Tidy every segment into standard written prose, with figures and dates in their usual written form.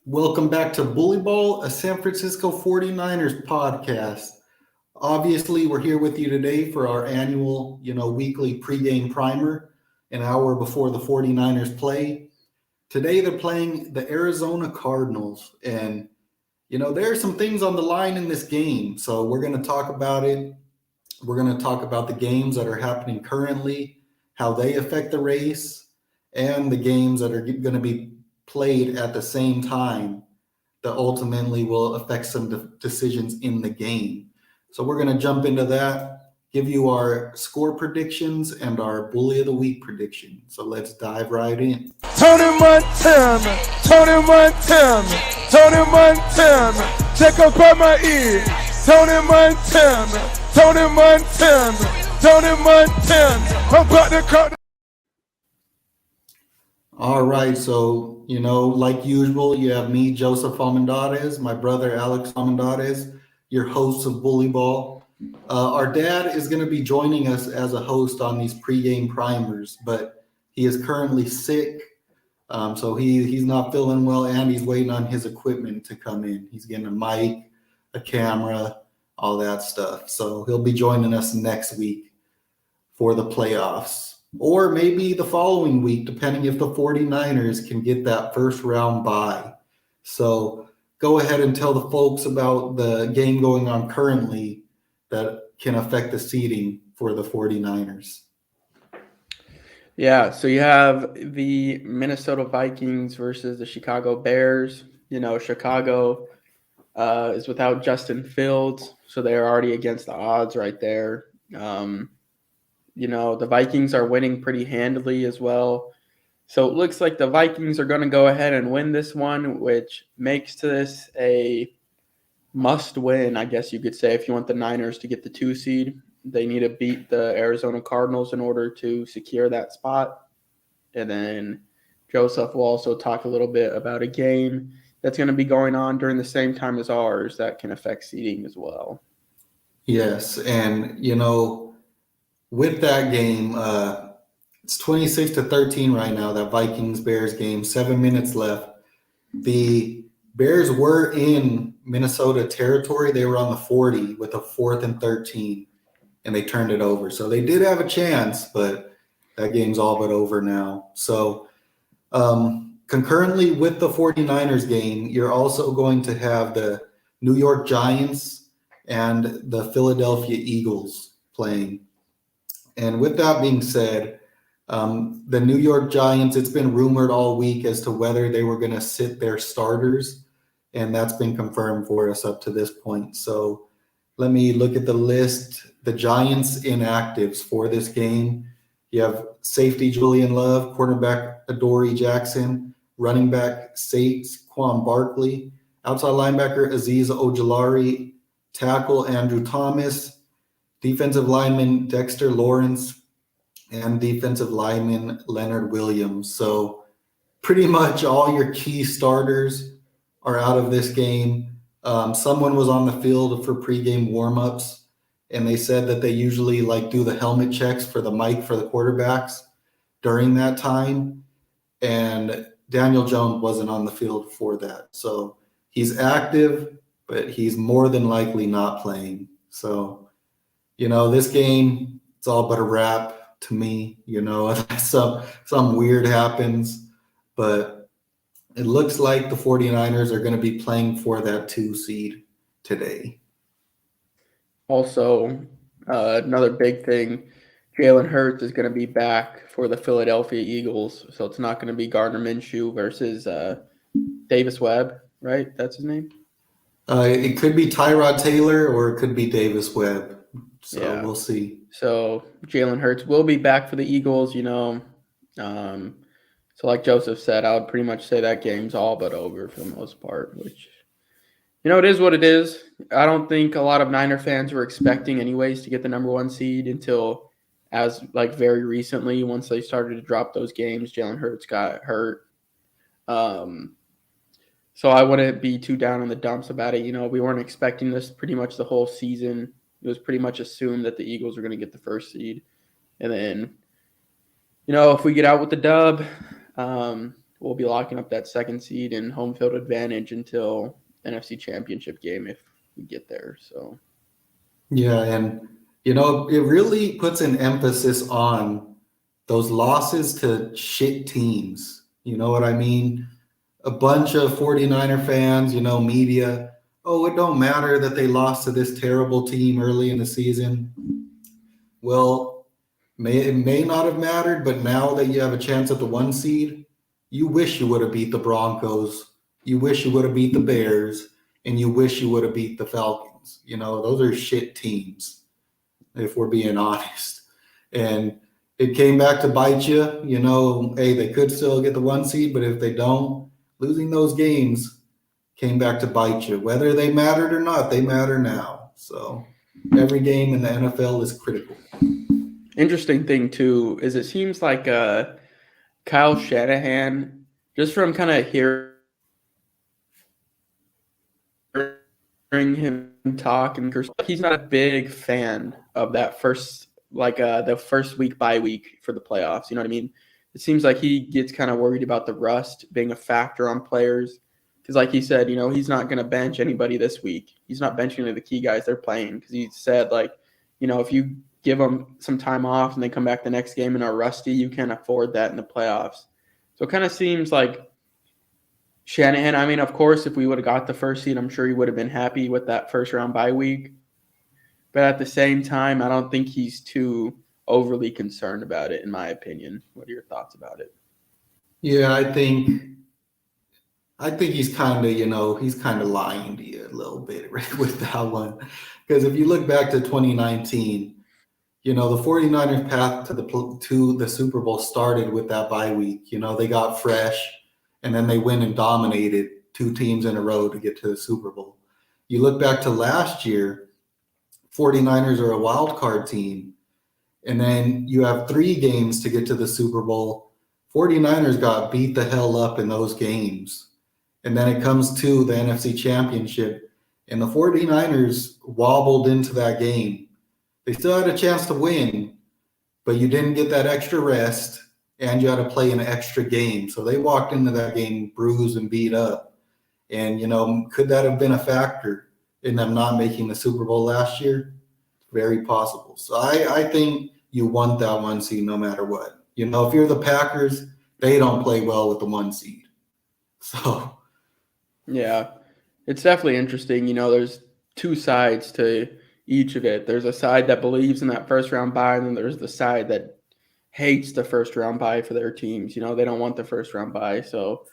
Welcome back to Bully Ball, a San Francisco 49ers podcast. Obviously, we're here with you today for our annual, weekly pregame primer, an hour before the 49ers play. Today, they're playing the Arizona Cardinals, and, there are some things on the line in this game. So, we're going to talk about it. We're going to talk about the games that are happening currently, how they affect the race, and the games that are going to be played at the same time that ultimately will affect some decisions in the game. So we're going to jump into that, give you our score predictions and our Bully of the Week prediction. So let's dive right in. Tony Montana, Tony Montana, Tony Montana, check up on my ear. Tony Montana, Tony Montana, Tony Montana, I'm about to cut. All right, so like usual, you have me, Joseph Almendarez, my brother Alex Almendarez, your host of Bully Ball. Our dad is going to be joining us as a host on these pregame primers, but he is currently sick, so he's not feeling well, and he's waiting on his equipment to come in. He's getting a mic, a camera, all that stuff. So he'll be joining us next week for the playoffs. Or maybe the following week, depending if the 49ers can get that first round bye. So go ahead and tell the folks about the game going on currently that can affect the seeding for the 49ers. Yeah, so you have the Minnesota Vikings versus the Chicago Bears. Chicago is without Justin Fields, so they're already against the odds right there. The Vikings are winning pretty handily as well. So it looks like the Vikings are going to go ahead and win this one, which makes this a must win, I guess you could say, if you want the Niners to get the 2 seed. They need to beat the Arizona Cardinals in order to secure that spot. And then Joseph will also talk a little bit about a game that's going to be going on during the same time as ours that can affect seeding as well. Yes, and with that game, it's 26-13 right now, that Vikings-Bears game, 7 minutes left. The Bears were in Minnesota territory. They were on the 40 with a 4th and 13, and they turned it over. So they did have a chance, but that game's all but over now. So concurrently with the 49ers game, you're also going to have the New York Giants and the Philadelphia Eagles playing. And with that being said, the New York Giants, it's been rumored all week as to whether they were going to sit their starters, and that's been confirmed for us up to this point. So let me look at the list. The Giants inactives for this game. You have safety Julian Love, cornerback Adoree Jackson, running back Saquon Barkley, outside linebacker Azeez Ojulari, tackle Andrew Thomas, defensive lineman Dexter Lawrence, and defensive lineman Leonard Williams. So pretty much all your key starters are out of this game. Someone was on the field for pregame warmups, and they said that they usually do the helmet checks for the mic for the quarterbacks during that time. And Daniel Jones wasn't on the field for that. So he's active, but he's more than likely not playing. So this game, it's all but a wrap to me. Some weird happens, but it looks like the 49ers are going to be playing for that 2 seed today. Also, another big thing, Jalen Hurts is going to be back for the Philadelphia Eagles. So it's not going to be Gardner Minshew versus Davis Webb, right? That's his name? It could be Tyrod Taylor or it could be Davis Webb. So yeah. We'll see. So Jalen Hurts will be back for the Eagles, So like Joseph said, I would pretty much say that game's all but over for the most part, which, it is what it is. I don't think a lot of Niner fans were expecting anyways to get the number 1 seed until very recently, once they started to drop those games, Jalen Hurts got hurt. So I wouldn't be too down in the dumps about it. We weren't expecting this pretty much the whole season. It was pretty much assumed that the Eagles were going to get the 1st seed. And then, if we get out with the dub, we'll be locking up that second seed and home field advantage until NFC Championship game if we get there. So Yeah, and it really puts an emphasis on those losses to shit teams. You know what I mean? A bunch of 49er fans, media, oh, it don't matter that they lost to this terrible team early in the season. Well, it may not have mattered, but now that you have a chance at the 1 seed, you wish you would have beat the Broncos. You wish you would have beat the Bears, and you wish you would have beat the Falcons. Those are shit teams, if we're being honest. And it came back to bite you. Hey, they could still get the 1 seed, but if they don't, losing those games came back to bite you. Whether they mattered or not, they matter now. So every game in the NFL is critical. Interesting thing, too, is it seems like Kyle Shanahan, just from kind of hearing him talk, and he's not a big fan of that first, the first week by week for the playoffs. You know what I mean? It seems like he gets kind of worried about the rust being a factor on players. Because like he said, he's not going to bench anybody this week. He's not benching any of the key guys they're playing. Because he said, if you give them some time off and they come back the next game and are rusty, you can't afford that in the playoffs. So it kind of seems like Shanahan, I mean, of course, if we would have got the first seed, I'm sure he would have been happy with that first round bye week. But at the same time, I don't think he's too overly concerned about it, in my opinion. What are your thoughts about it? Yeah, I think he's kind of lying to you a little bit right, with that one. Because if you look back to 2019, the 49ers path to the Super Bowl started with that bye week. They got fresh, and then they went and dominated 2 teams in a row to get to the Super Bowl. You look back to last year, 49ers are a wild card team, and then you have 3 games to get to the Super Bowl. 49ers got beat the hell up in those games. And then it comes to the NFC Championship, and the 49ers wobbled into that game. They still had a chance to win, but you didn't get that extra rest, and you had to play an extra game. So they walked into that game bruised and beat up. And, could that have been a factor in them not making the Super Bowl last year? Very possible. So I think you want that 1 seed no matter what. If you're the Packers, they don't play well with the 1 seed. So. Yeah, it's definitely interesting. There's 2 sides to each of it. There's a side that believes in that first round bye, and then there's the side that hates the first round bye for their teams. They don't want the first round bye. So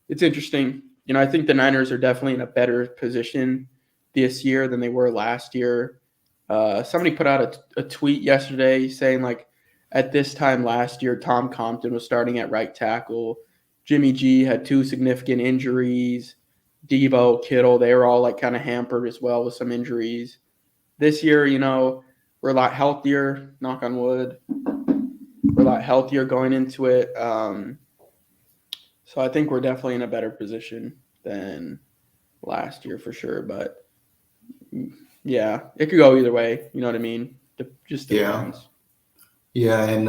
it's interesting. I think the Niners are definitely in a better position this year than they were last year. Somebody put out a tweet yesterday saying, at this time last year, Tom Compton was starting at right tackle. Jimmy G had 2 significant injuries. Debo, Kittle, they were all kind of hampered as well with some injuries. This year, we're a lot healthier, knock on wood. We're a lot healthier going into it. So I think we're definitely in a better position than last year for sure. But, yeah, it could go either way. You know what I mean? Just depends. Yeah, and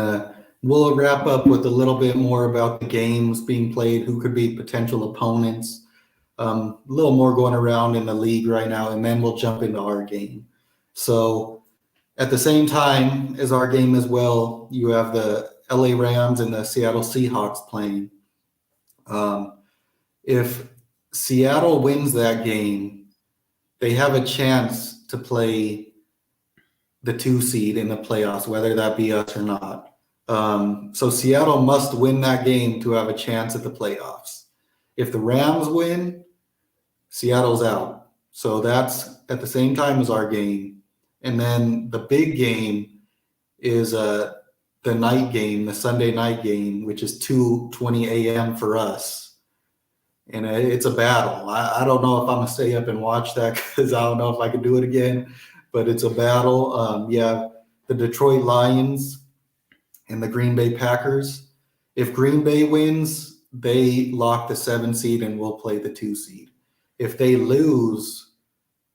we'll wrap up with a little bit more about the games being played, who could be potential opponents. A little more going around in the league right now, and then we'll jump into our game. So at the same time as our game as well, you have the LA Rams and the Seattle Seahawks playing. If Seattle wins that game, they have a chance to play the 2 seed in the playoffs, whether that be us or not. So Seattle must win that game to have a chance at the playoffs. If the Rams win, Seattle's out. So that's at the same time as our game. And then the big game is the night game, the Sunday night game, which is 2:20 a.m. for us. And it's a battle. I don't know if I'm going to stay up and watch that because I don't know if I can do it again. But it's a battle. You have the Detroit Lions and the Green Bay Packers. If Green Bay wins, they lock the 7 seed and we'll play the 2 seed. If they lose,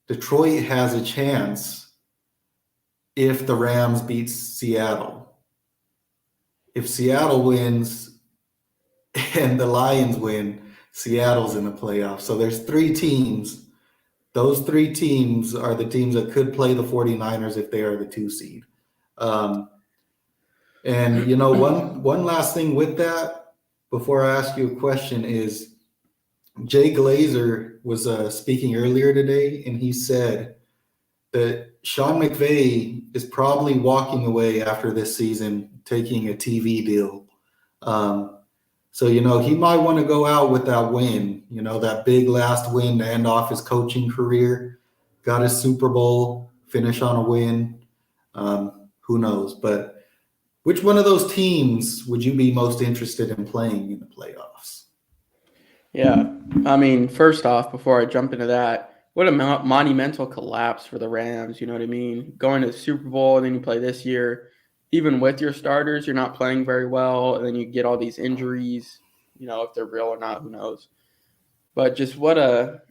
Detroit has a chance if the Rams beat Seattle. If Seattle wins, and the Lions win, Seattle's in the playoffs. So there's 3 teams. Those 3 teams are the teams that could play the 49ers if they are the 2 seed. And one last thing with that, before I ask you a question, is Jay Glazer was speaking earlier today, and he said that Sean McVay is probably walking away after this season, taking a TV deal. So, he might want to go out with that win, that big last win to end off his coaching career. Got his Super Bowl, finish on a win. Who knows? But which one of those teams would you be most interested in playing in the playoffs? Yeah. I mean, first off, before I jump into that, what a monumental collapse for the Rams. You know what I mean? Going to the Super Bowl, and then you play this year. Even with your starters, you're not playing very well, and then you get all these injuries. If they're real or not, who knows? But just what a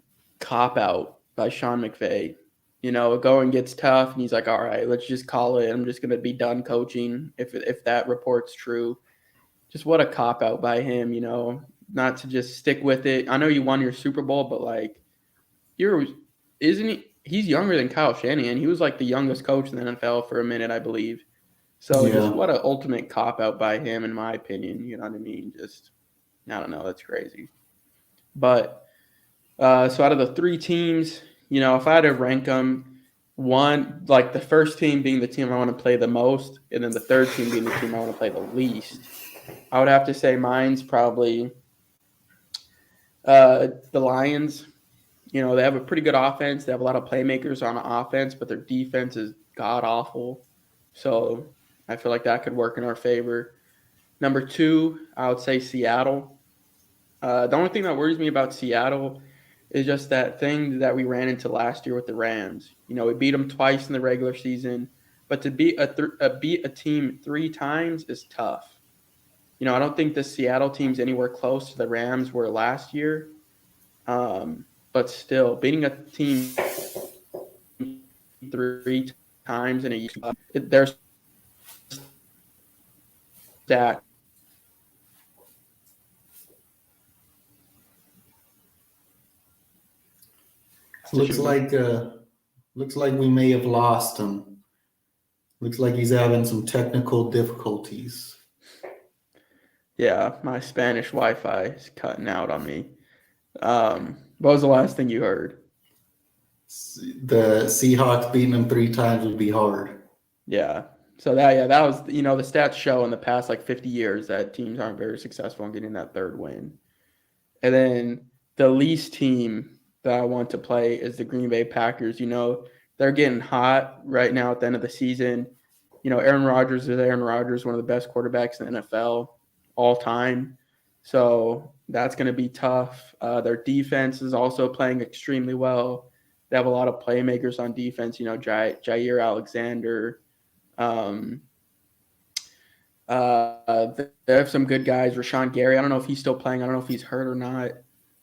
cop-out by Sean McVay. Going gets tough, and he's like, all right, let's just call it. I'm just going to be done coaching if that report's true. Just what a cop-out by him, not to just stick with it. I know you won your Super Bowl, but, he's younger than Kyle Shanahan. He was, the youngest coach in the NFL for a minute, I believe. So just what an ultimate cop-out by him, in my opinion. You know what I mean? Just, I don't know. That's crazy. But so out of the 3 teams, if I had to rank them, one, the first team being the team I want to play the most, and then the third team being the team I want to play the least, I would have to say mine's probably the Lions. They have a pretty good offense. They have a lot of playmakers on offense, but their defense is god-awful. So I feel like that could work in our favor. Number 2, I would say Seattle. The only thing that worries me about Seattle is just that thing that we ran into last year with the Rams. We beat them twice in the regular season, but to beat a team 3 times is tough. I don't think the Seattle team's anywhere close to the Rams were last year. But still, beating a team 3 times in a year, there's that. Looks like we may have lost him. Looks like he's having some technical difficulties. Yeah, my Spanish Wi-Fi is cutting out on me. What was the last thing you heard? The Seahawks beating them 3 times would be hard. Yeah. So that was, the stats show in the past 50 years that teams aren't very successful in getting that 3rd win. And then the least team that I want to play is the Green Bay Packers. They're getting hot right now at the end of the season. Aaron Rodgers is Aaron Rodgers, one of the best quarterbacks in the NFL all time. So that's going to be tough. Their defense is also playing extremely well. They have a lot of playmakers on defense, Jair Alexander. They have some good guys. Rashawn Gary, I don't know if he's still playing. I don't know if he's hurt or not.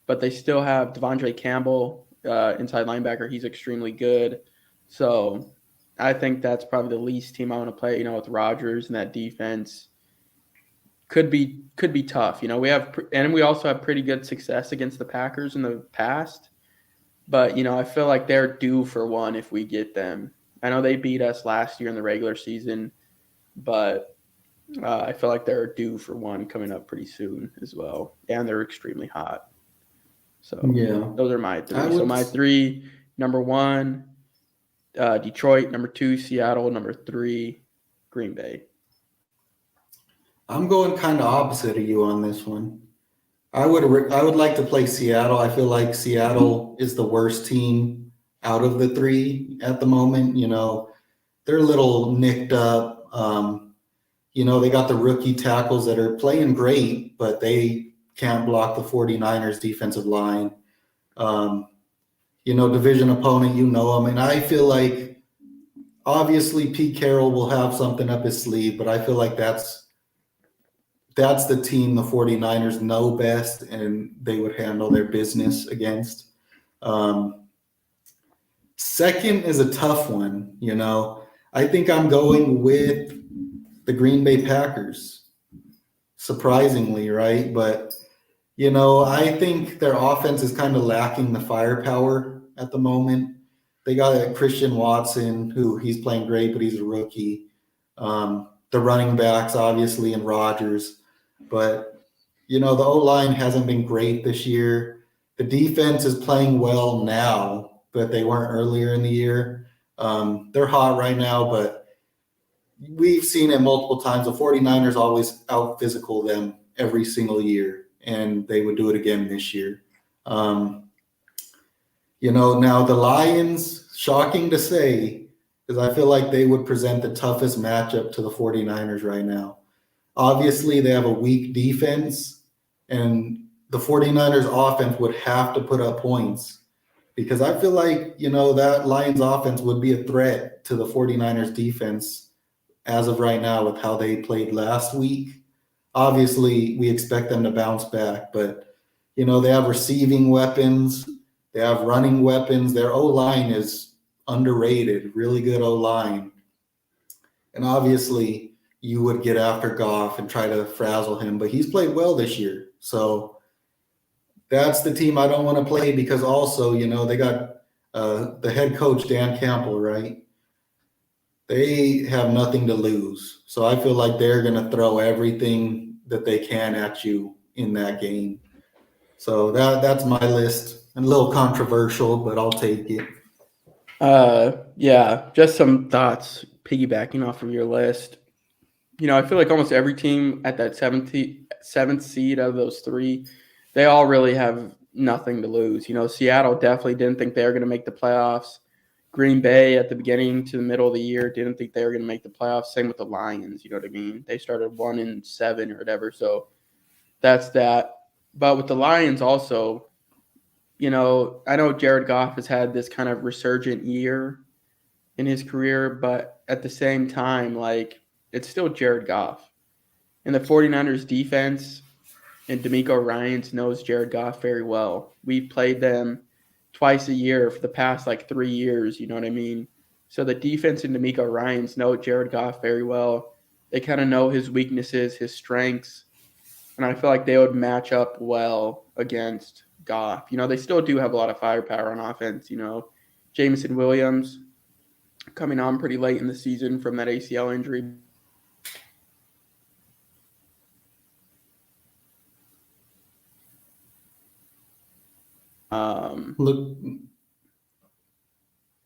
But they still have Devondre Campbell, inside linebacker. He's extremely good. So I think that's probably the least team I want to play, with Rodgers and that defense. Could be tough. We also have pretty good success against the Packers in the past. But, I feel like they're due for one if we get them. I know they beat us last year in the regular season, but I feel like they're due for one coming up pretty soon as well. And they're extremely hot. So yeah, those are my 3. So my 3, number 1, Detroit, number 2, Seattle, number 3, Green Bay. I'm going kind of opposite of you on this one. I would like to play Seattle. I feel like Seattle is the worst team out of the 3 at the moment. They're a little nicked up. They got the rookie tackles that are playing great, but they can't block the 49ers defensive line. Division opponent, them. And I feel like obviously Pete Carroll will have something up his sleeve, but I feel like that's the team the 49ers know best and they would handle their business against. Second is a tough one. I think I'm going with the Green Bay Packers. surprisingly, right? But, I think their offense is kind of lacking the firepower at the moment. They got a Christian Watson, who he's playing great, but he's a rookie. The running backs, obviously, and Rodgers. But, the O-line hasn't been great this year. The defense is playing well now, but they weren't earlier in the year. They're hot right now, but we've seen it multiple times. The 49ers always out physical them every single year, and they would do it again this year. Now the Lions, shocking to say, because I feel like they would present the toughest matchup to the 49ers right now. Obviously, they have a weak defense, and the 49ers offense would have to put up points, because I feel like, that Lions offense would be a threat to the 49ers defense as of right now with how they played last week. Obviously, we expect them to bounce back, but, they have receiving weapons. They have running weapons. Their O-line is underrated, really good O-line. And obviously, you would get after Goff and try to frazzle him, but he's played well this year. So that's the team I don't want to play, because also, they got the head coach, Dan Campbell, right? They have nothing to lose. So I feel like they're going to throw everything that they can at you in that game. So that's my list. A little controversial, but I'll take it. Yeah, just some thoughts piggybacking off of your list. I feel like almost every team at that seventh seed of those three, they all really have nothing to lose. Seattle definitely didn't think they were going to make the playoffs. Green Bay at the beginning to the middle of the year didn't think they were going to make the playoffs. Same with the Lions, you know what I mean? They started 1-7 or whatever, so that's that. But with the Lions also, I know Jared Goff has had this kind of resurgent year in his career, but at the same time, it's still Jared Goff. And the 49ers defense and D'Amico Ryans knows Jared Goff very well. We've played them twice a year for the past 3 years, you know what I mean? So the defense and D'Amico Ryans know Jared Goff very well. They kind of know his weaknesses, his strengths, and I feel like they would match up well against Goff. They still do have a lot of firepower on offense. Jameson Williams coming on pretty late in the season from that ACL injury. Look,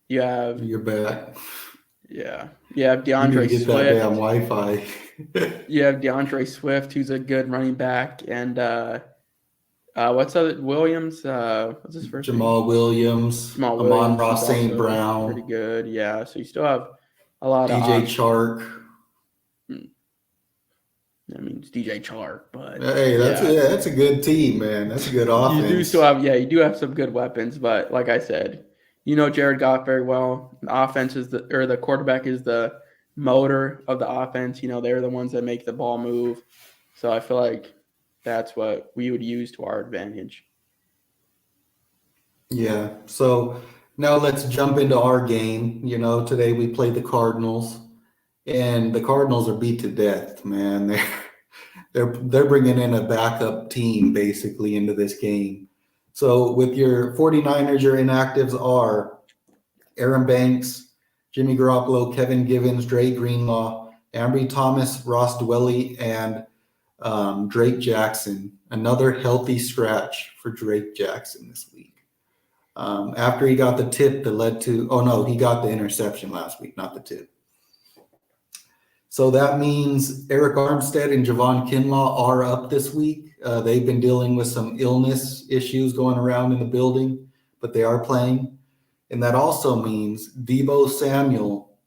you're back. Yeah. You have You DeAndre need to get Swift. that damn Wi-Fi. You have DeAndre Swift, who's a good running back, and what's other Williams? What's his first Jamal name? Williams, Jamal Amon Williams. Ross He's St. also Brown, pretty good. Yeah, so you still have a lot of DJ options. Chark. I mean, it's DJ Chark, but Hey, that's a good team, man. That's a good offense. you do still have you do have some good weapons, but like I said, Jared Goff very well. The offense is the quarterback is the motor of the offense. They're the ones that make the ball move. So I feel like that's what we would use to our advantage. Yeah. So now let's jump into our game. Today we played the Cardinals, and the Cardinals are beat to death, man. They're bringing in a backup team basically into this game. So with your 49ers, your inactives are Aaron Banks, Jimmy Garoppolo, Kevin Givens, Dre Greenlaw, Ambry Thomas, Ross Dwelly, and Drake Jackson. Another healthy scratch for Drake Jackson this week. After he got the tip that led to, he got the interception last week, not the tip. So that means Eric Armstead and Javon Kinlaw are up this week. They've been dealing with some illness issues going around in the building, but they are playing. And that also means Deebo Samuel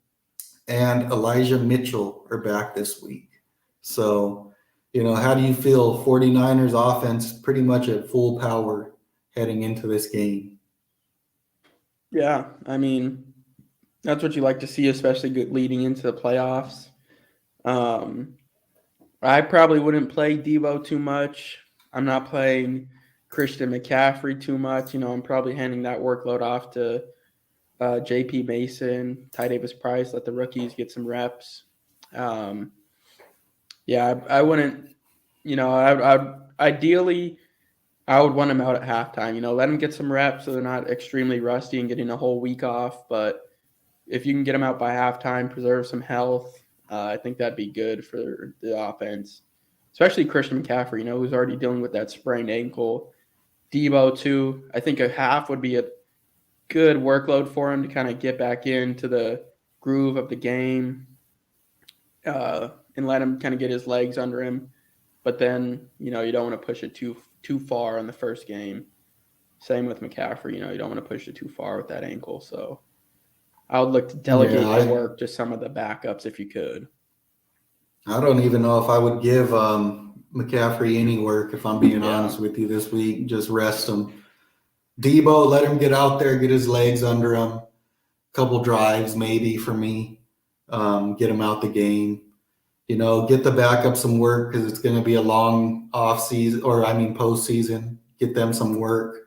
and Elijah Mitchell are back this week. So, how do you feel? 49ers offense pretty much at full power heading into this game. Yeah, I mean, that's what you like to see, especially leading into the playoffs. I probably wouldn't play Deebo too much. I'm not playing Christian McCaffrey too much. I'm probably handing that workload off to J.P. Mason, Ty Davis Price, let the rookies get some reps. I wouldn't Ideally, I would want him out at halftime. Let him get some reps so they're not extremely rusty and getting a whole week off. But if you can get him out by halftime, preserve some health, I think that'd be good for the offense, especially Christian McCaffrey, who's already dealing with that sprained ankle. Debo, too. I think a half would be a good workload for him to kind of get back into the groove of the game and let him kind of get his legs under him. But then, you don't want to push it too far on the first game. Same with McCaffrey. You don't want to push it too far with that ankle. So I would look to delegate the work to some of the backups if you could. I don't even know if I would give McCaffrey any work, if I'm being honest with you this week. Just rest him. Debo, let him get out there, get his legs under him. Couple drives maybe for me. Get him out the game. Get the backup some work because it's going to be a long postseason. Get them some work.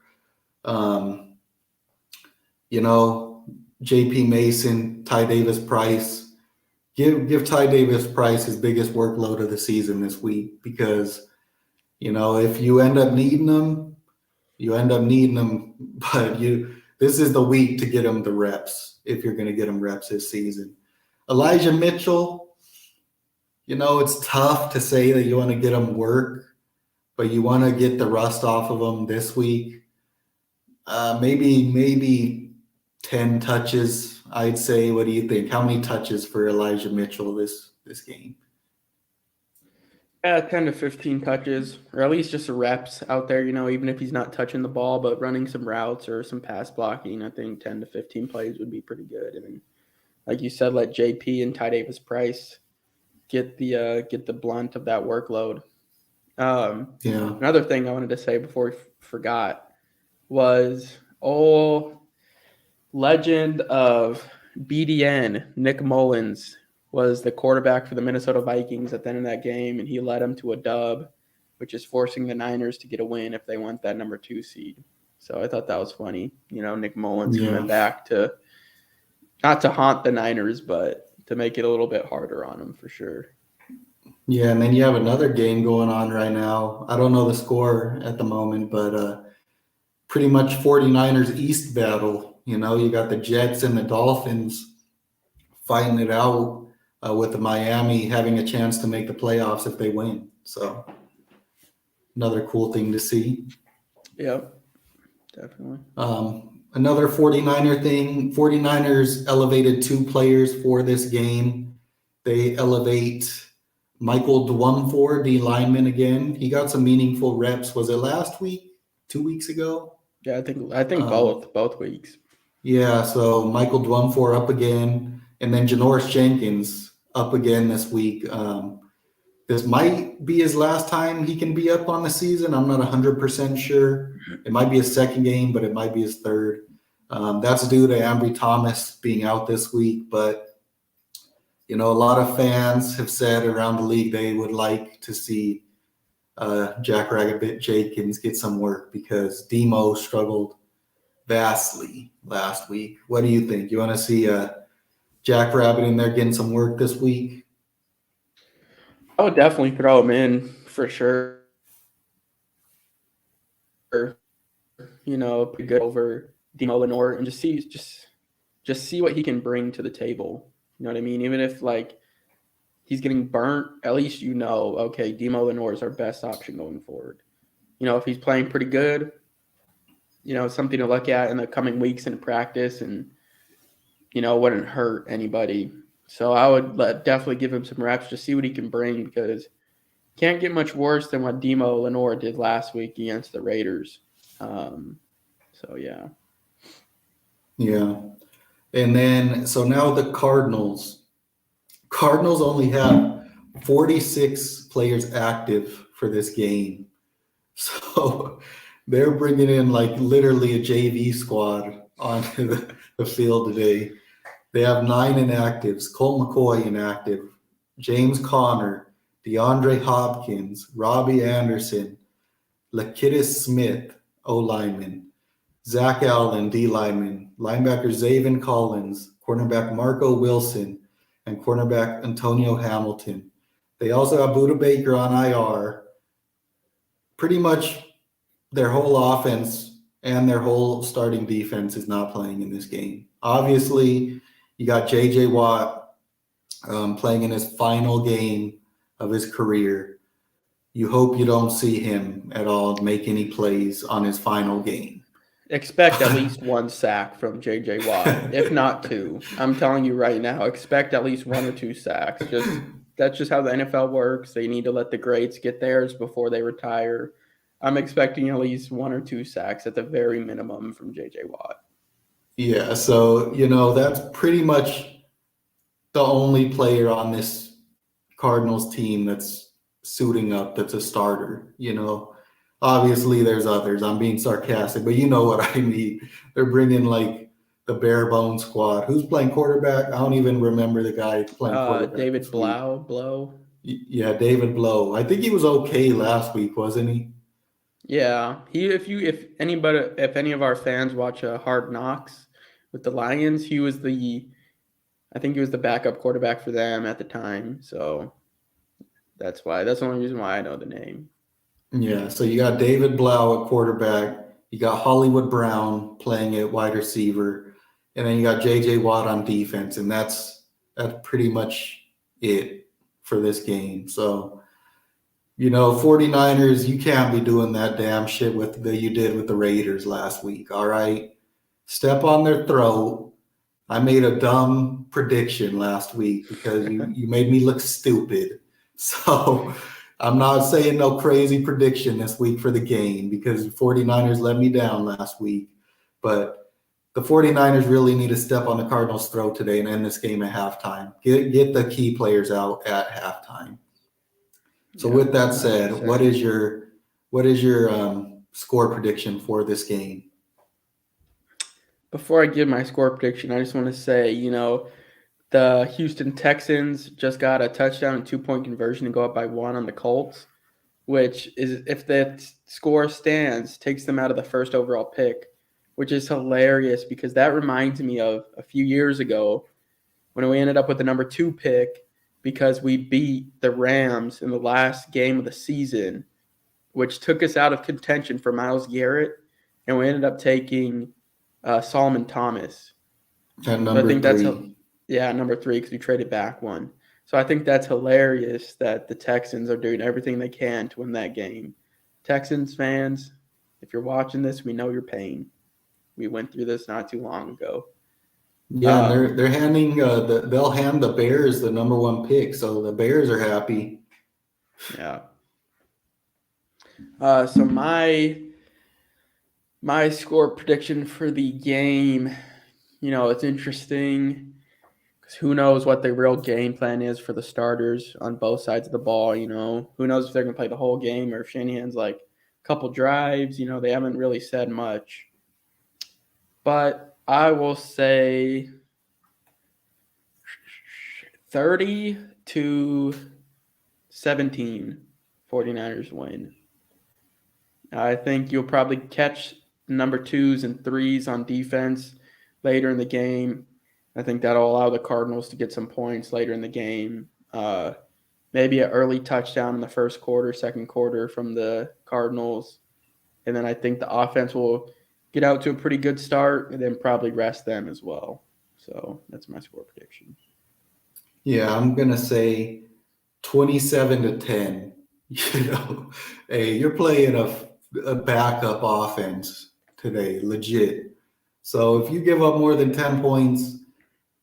JP Mason, Ty Davis Price. Give Ty Davis Price his biggest workload of the season this week because, if you end up needing him, you end up needing him. But this is the week to get him the reps if you're going to get him reps this season. Elijah Mitchell. It's tough to say that you want to get him work, but you want to get the rust off of him this week. Maybe 10 touches, I'd say. What do you think? How many touches for Elijah Mitchell this game? 10 to 15 touches, or at least just reps out there, even if he's not touching the ball, but running some routes or some pass blocking. I think 10 to 15 plays would be pretty good. And then, like you said, let JP and Ty Davis Price get the blunt of that workload. Another thing I wanted to say before we forgot was legend of BDN, Nick Mullins, was the quarterback for the Minnesota Vikings at the end of that game, and he led them to a dub, which is forcing the Niners to get a win if they want that number 2 seed. So I thought that was funny. Nick Mullins coming back to not to haunt the Niners, but to make it a little bit harder on them for sure. Yeah, and then you have another game going on right now. I don't know the score at the moment, but pretty much 49ers East battle. You got the Jets and the Dolphins fighting it out with the Miami having a chance to make the playoffs if they win. So another cool thing to see. Yep, definitely. Another 49er thing, 49ers elevated 2 players for this game. They elevate Michael Dwumfor, D lineman again. He got some meaningful reps. Was it last week? 2 weeks ago? Yeah, I think both weeks. Yeah, so Michael Dwumfor up again, and then Janoris Jenkins up again this week. This might be his last time he can be up on the season. I'm not 100% sure. It might be his second game, but it might be his third. That's due to Ambry Thomas being out this week. But, a lot of fans have said around the league they would like to see Jack Rabbit Jenkins get some work because Demo struggled vastly last week. What do you think? You want to see Jack Rabbit in there getting some work this week? I would definitely throw him in for sure. Pretty good over Demo Lenore and just see what he can bring to the table. You know what I mean? Even if he's getting burnt, at least okay, Demo Lenore is our best option going forward. If he's playing pretty good, something to look at in the coming weeks in practice and, wouldn't hurt anybody. So I would definitely give him some reps to see what he can bring because can't get much worse than what Demo Lenore did last week against the Raiders. Yeah. And then, so now the Cardinals only have 46 players active for this game. So they're bringing in literally a JV squad onto the field today. They have 9 inactives: Colt McCoy inactive, James Conner, DeAndre Hopkins, Robbie Anderson, Lakidus Smith, O-lineman, Zach Allen, D-lineman, linebacker Zaven Collins, cornerback Marco Wilson, and cornerback Antonio Hamilton. They also have Buda Baker on IR, pretty much their whole offense and their whole starting defense is not playing in this game. Obviously, you got J.J. Watt playing in his final game of his career. You hope you don't see him at all make any plays on his final game. Expect at least one sack from J.J. Watt, if not two. I'm telling you right now, expect at least 1 or 2 sacks. That's just how the NFL works. They need to let the greats get theirs before they retire. I'm expecting at least 1 or 2 sacks at the very minimum from J.J. Watt. Yeah, so, that's pretty much the only player on this Cardinals team that's suiting up, that's a starter. Obviously there's others. I'm being sarcastic, but you know what I mean. They're bringing like the bare bone squad. Who's playing quarterback? I don't even remember the guy playing quarterback. David Blow. Yeah, David Blow. I think he was okay last week, wasn't he? Yeah, if any of our fans watch Hard Knocks with the Lions, I think he was the backup quarterback for them at the time. So that's the only reason why I know the name. Yeah, so you got David Blau at quarterback, you got Hollywood Brown playing at wide receiver, and then you got J.J. Watt on defense, and that's pretty much it for this game. So, 49ers, you can't be doing that damn shit that you did with the Raiders last week, all right? Step on their throat. I made a dumb prediction last week because you made me look stupid. So I'm not saying no crazy prediction this week for the game because the 49ers let me down last week. But the 49ers really need to step on the Cardinals' throat today and end this game at halftime. Get the key players out at halftime. So with that said, 100%. What is your score prediction for this game? Before I give my score prediction, I just want to say, the Houston Texans just got a touchdown and 2-point conversion to go up by 1 on the Colts, which is, if the score stands, takes them out of the first overall pick, which is hilarious because that reminds me of a few years ago when we ended up with the number 2 pick because we beat the Rams in the last game of the season, which took us out of contention for Myles Garrett, and we ended up taking Solomon Thomas. And number 3. Number 3 because we traded back 1. So I think that's hilarious that the Texans are doing everything they can to win that game. Texans fans, if you're watching this, we know your pain. We went through this not too long ago. Yeah, they're handing they'll hand the Bears the number 1 pick, so the Bears are happy. Yeah. So my score prediction for the game, it's interesting because who knows what the real game plan is for the starters on both sides of the ball. Who knows if they're going to play the whole game or if Shanahan's like a couple drives. They haven't really said much. But I will say 30-17, 49ers win. I think you'll probably catch number 2s and 3s on defense later in the game. I think that'll allow the Cardinals to get some points later in the game. Maybe an early touchdown in the first quarter, second quarter from the Cardinals. And then I think the offense will get out to a pretty good start and then probably rest them as well. So that's my score prediction. Yeah, I'm going to say 27-10. Hey, you're playing a backup offense today, legit. So if you give up more than 10 points,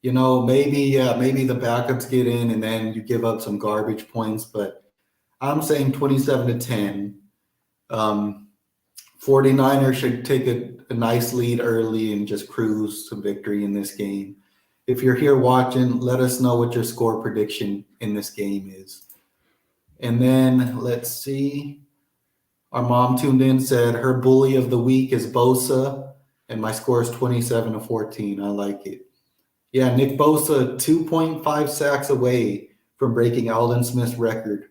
maybe the backups get in and then you give up some garbage points. But I'm saying 27-10. 49ers should take a nice lead early and just cruise to victory in this game. If you're here watching, let us know what your score prediction in this game is. And then let's see. Our mom tuned in, said her bully of the week is Bosa, and my score is 27-14. I like it. Yeah, Nick Bosa, 2.5 sacks away from breaking Aldon Smith's record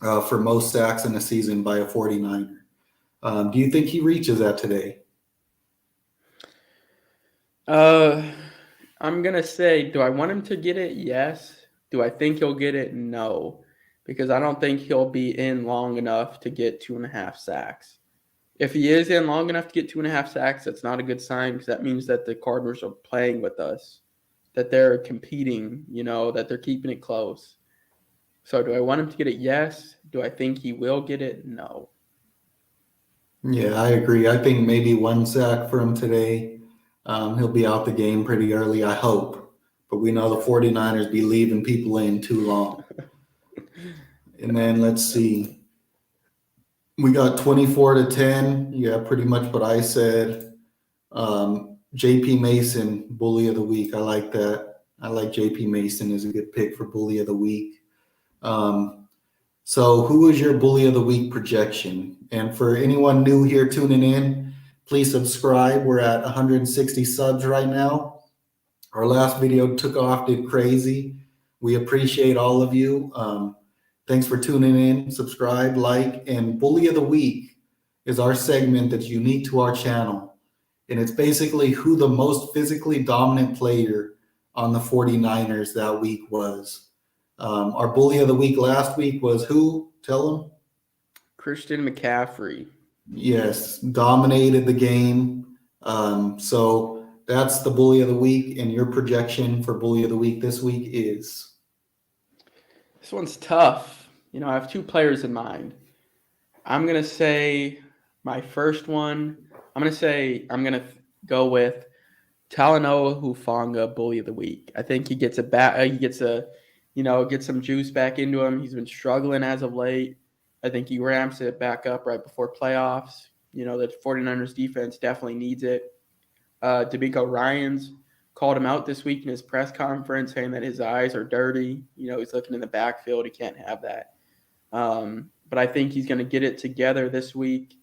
for most sacks in a season by a 49er. Do you think he reaches that today? I'm going to say, do I want him to get it? Yes. Do I think he'll get it? No. because I don't think he'll be in long enough to get 2.5 sacks. If he is in long enough to get 2.5 sacks, that's not a good sign, because that means that the Cardinals are playing with us, that they're competing, that they're keeping it close. So do I want him to get it? Yes. Do I think he will get it? No. Yeah, I agree. I think maybe 1 sack for him today. He'll be out the game pretty early, I hope. But we know the 49ers be leaving people in too long. And then let's see. We got 24-10. Yeah, pretty much what I said. JP Mason, Bully of the Week. I like that. I like JP Mason as a good pick for Bully of the Week. So who is your Bully of the Week projection? And for anyone new here tuning in, please subscribe. We're at 160 subs right now. Our last video took off, did crazy. We appreciate all of you. Thanks for tuning in. Subscribe, like, and Bully of the Week is our segment that's unique to our channel. And it's basically who the most physically dominant player on the 49ers that week was. Our Bully of the Week last week was who? Tell them. Christian McCaffrey. Yes, dominated the game. So that's the Bully of the Week. And your projection for Bully of the Week this week is? This one's tough. I have 2 players in mind. I'm going to say my first one, I'm going to go with Talanoa Hufanga, Bully of the Week. I think he gets gets some juice back into him. He's been struggling as of late. I think he ramps it back up right before playoffs. The 49ers defense definitely needs it. DeMeco Ryans called him out this week in his press conference, saying that his eyes are dirty. He's looking in the backfield. He can't have that. But I think he's going to get it together this week,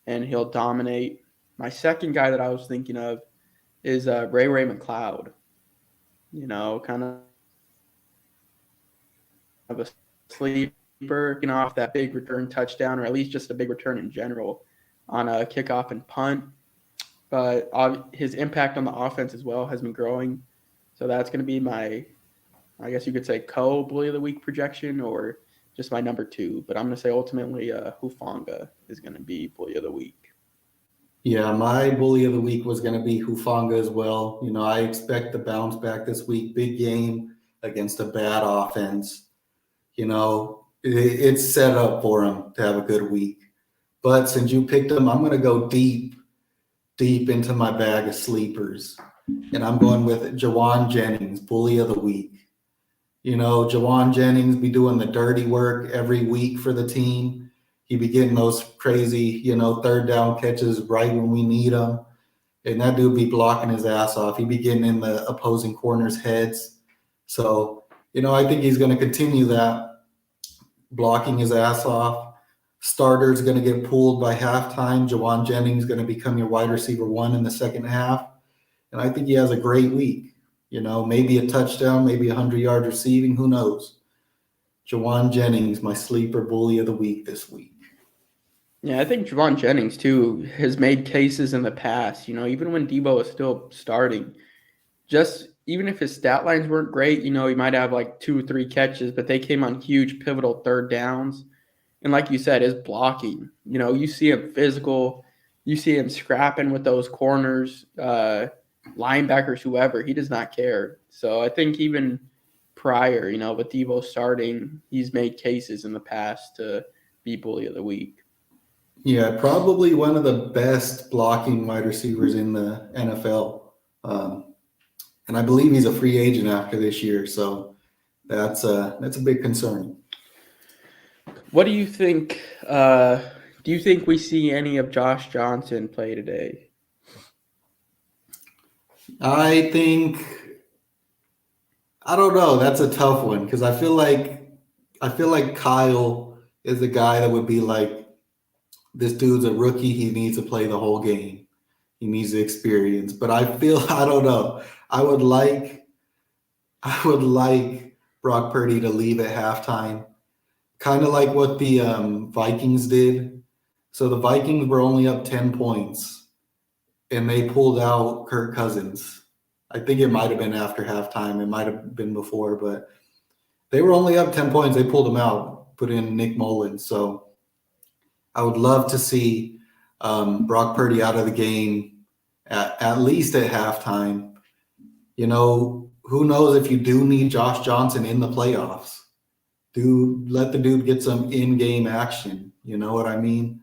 and he'll dominate. My second guy that I was thinking of is Ray McLeod. Kind of a sleeper, off that big return touchdown, or at least just a big return in general on a kickoff and punt. But his impact on the offense as well has been growing. So that's going to be my, I guess you could say, Bully of the Week projection, or just my number 2. But I'm going to say ultimately Hufanga is going to be Bully of the Week. Yeah, my Bully of the Week was going to be Hufanga as well. I expect the bounce back this week. Big game against a bad offense. It's set up for him to have a good week. But since you picked him, I'm going to go deep into my bag of sleepers. And I'm going with Jawan Jennings, Bully of the Week. Jawan Jennings be doing the dirty work every week for the team. He be getting those crazy, third down catches right when we need them. And that dude be blocking his ass off. He be getting in the opposing corners' heads. So, I think he's going to continue that, blocking his ass off. Starter's going to get pulled by halftime. Jawan Jennings is going to become your wide receiver 1 in the second half. And I think he has a great week. Maybe a touchdown, maybe 100 yards receiving. Who knows? Jawan Jennings, my sleeper Bully of the Week this week. Yeah, I think Jawan Jennings, too, has made cases in the past. Even when Debo is still starting, just even if his stat lines weren't great, he might have like 2 or 3 catches, but they came on huge, pivotal third downs. And like you said, his blocking, you see him physical. You see him scrapping with those corners, linebackers, whoever. He does not care. So I think even prior, with Debo starting, he's made cases in the past to be Bully of the Week. Yeah, probably one of the best blocking wide receivers in the NFL. And I believe he's a free agent after this year. So that's a big concern. What do you think? Do you think we see any of Josh Johnson play today? I don't know. That's a tough one because I feel like Kyle is the guy that would be like, this dude's a rookie. He needs to play the whole game. He needs the experience. But I don't know. I would like Brock Purdy to leave at halftime, kind of like what the Vikings did. So the Vikings were only up 10 points, and they pulled out Kirk Cousins. I think it might have been after halftime. It might have been before, but they were only up 10 points. They pulled him out. put in Nick Mullins. So I would love to see Brock Purdy out of the game at least at halftime. You know, who knows if you do need Josh Johnson in the playoffs. Let the dude get some in-game action. You know what I mean?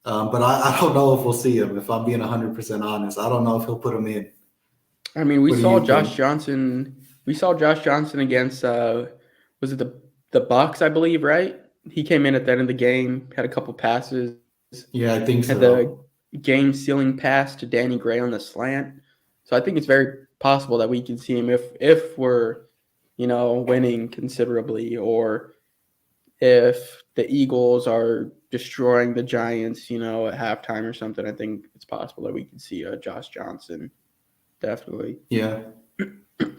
But I don't know if we'll see him, if I'm being 100% honest. I don't know if he'll put him in. I mean, we What do saw you Josh think? Johnson. We saw Josh Johnson against was it the Bucks, I believe, right? He came in at the end of the game, had a couple passes, Yeah, I think had the so. game-sealing pass to Danny Gray on the slant. So I think it's very possible that we can see him if we're, winning considerably, or if the Eagles are destroying the Giants, at halftime or something. I think it's possible that we can see Josh Johnson. Definitely. Yeah.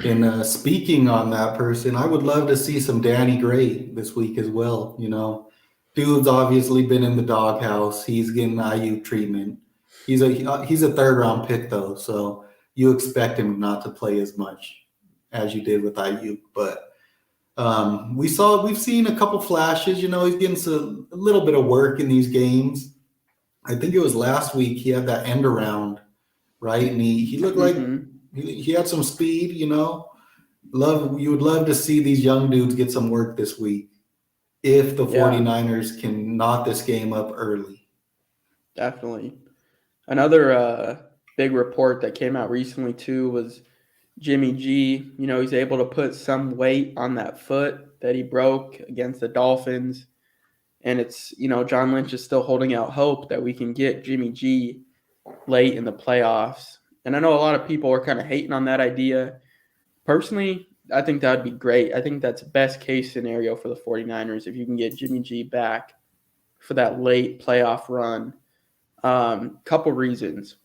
And speaking on that person, I would love to see some Danny Gray this week as well. You know, dude's obviously been in the doghouse. He's getting IU treatment. He's a third round pick though, so you expect him not to play as much as you did with IU. But we've seen a couple flashes. You know, he's getting a little bit of work in these games. I think it was last week he had that end around, right? And he looked like Mm-hmm. he had some speed. You know, you would love to see these young dudes get some work this week if the Yeah, 49ers can knot this game up early. definitely. Another big report that came out recently too was Jimmy G. He's able to put some weight on that foot that he broke against the Dolphins. And it's, John Lynch is still holding out hope that we can get Jimmy G late in the playoffs. And I know a lot of people are kind of hating on that idea. Personally, I think that would be great. I think that's best case scenario for the 49ers if you can get Jimmy G back for that late playoff run. Couple reasons.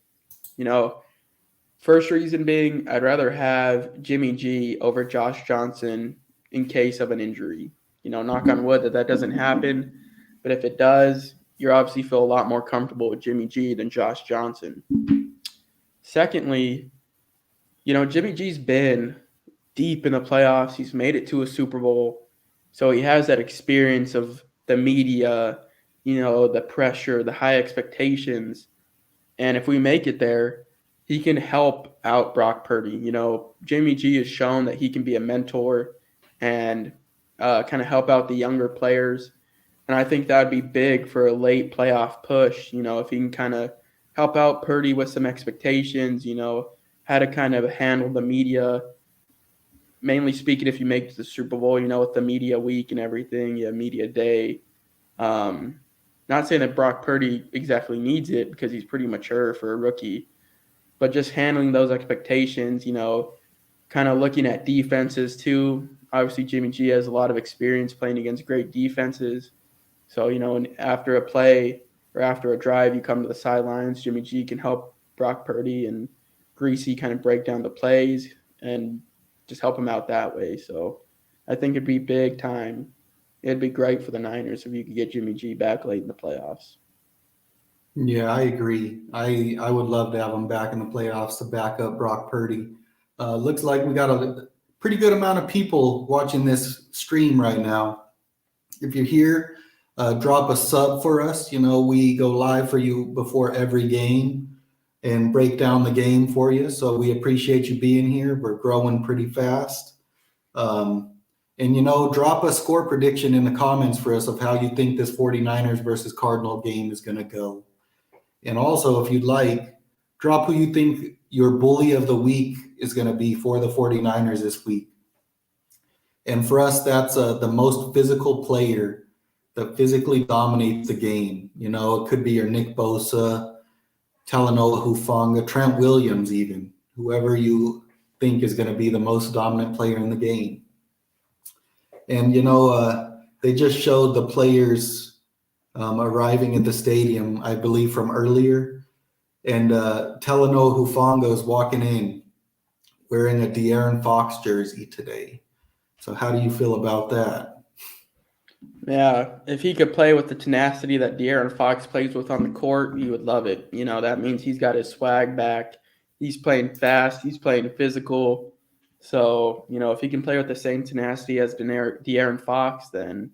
First reason being I'd rather have Jimmy G over Josh Johnson in case of an injury. Knock on wood that doesn't happen. But if it does, you obviously feel a lot more comfortable with Jimmy G than Josh Johnson. Secondly, Jimmy G's been deep in the playoffs. He's made it to a Super Bowl. So he has that experience of the media, the pressure, the high expectations. And if we make it there, he can help out Brock Purdy. Jimmy G has shown that he can be a mentor and kind of help out the younger players. And I think that would be big for a late playoff push, if he can kind of help out Purdy with some expectations, how to kind of handle the media. Mainly speaking, if you make it to the Super Bowl, with the media week and everything, media day. Not saying that Brock Purdy exactly needs it because he's pretty mature for a rookie, but just handling those expectations, kind of looking at defenses too. Obviously, Jimmy G has a lot of experience playing against great defenses. So, after a play or after a drive, you come to the sidelines, Jimmy G can help Brock Purdy and Greasy kind of break down the plays and just help him out that way. So I think it'd be big time. It'd be great for the Niners if you could get Jimmy G back late in the playoffs. Yeah, I agree. I would love to have him back in the playoffs to back up Brock Purdy. Looks like we got a pretty good amount of people watching this stream right now. If you're here, drop a sub for us. We go live for you before every game and break down the game for you. So we appreciate you being here. We're growing pretty fast. And drop a score prediction in the comments for us of how you think this 49ers versus Cardinal game is going to go. And also, if you'd like, drop who you think your bully of the week is going to be for the 49ers this week. And for us, that's the most physical player that physically dominates the game. It could be your Nick Bosa, Talanoa Hufanga, Trent Williams even, whoever you think is going to be the most dominant player in the game. And, they just showed the players arriving at the stadium, I believe, from earlier. And Talanoa Hufanga is walking in wearing a De'Aaron Fox jersey today. So how do you feel about that? Yeah, if he could play with the tenacity that De'Aaron Fox plays with on the court, you would love it. That means he's got his swag back. He's playing fast. He's playing physical. So, if he can play with the same tenacity as De'Aaron Fox, then,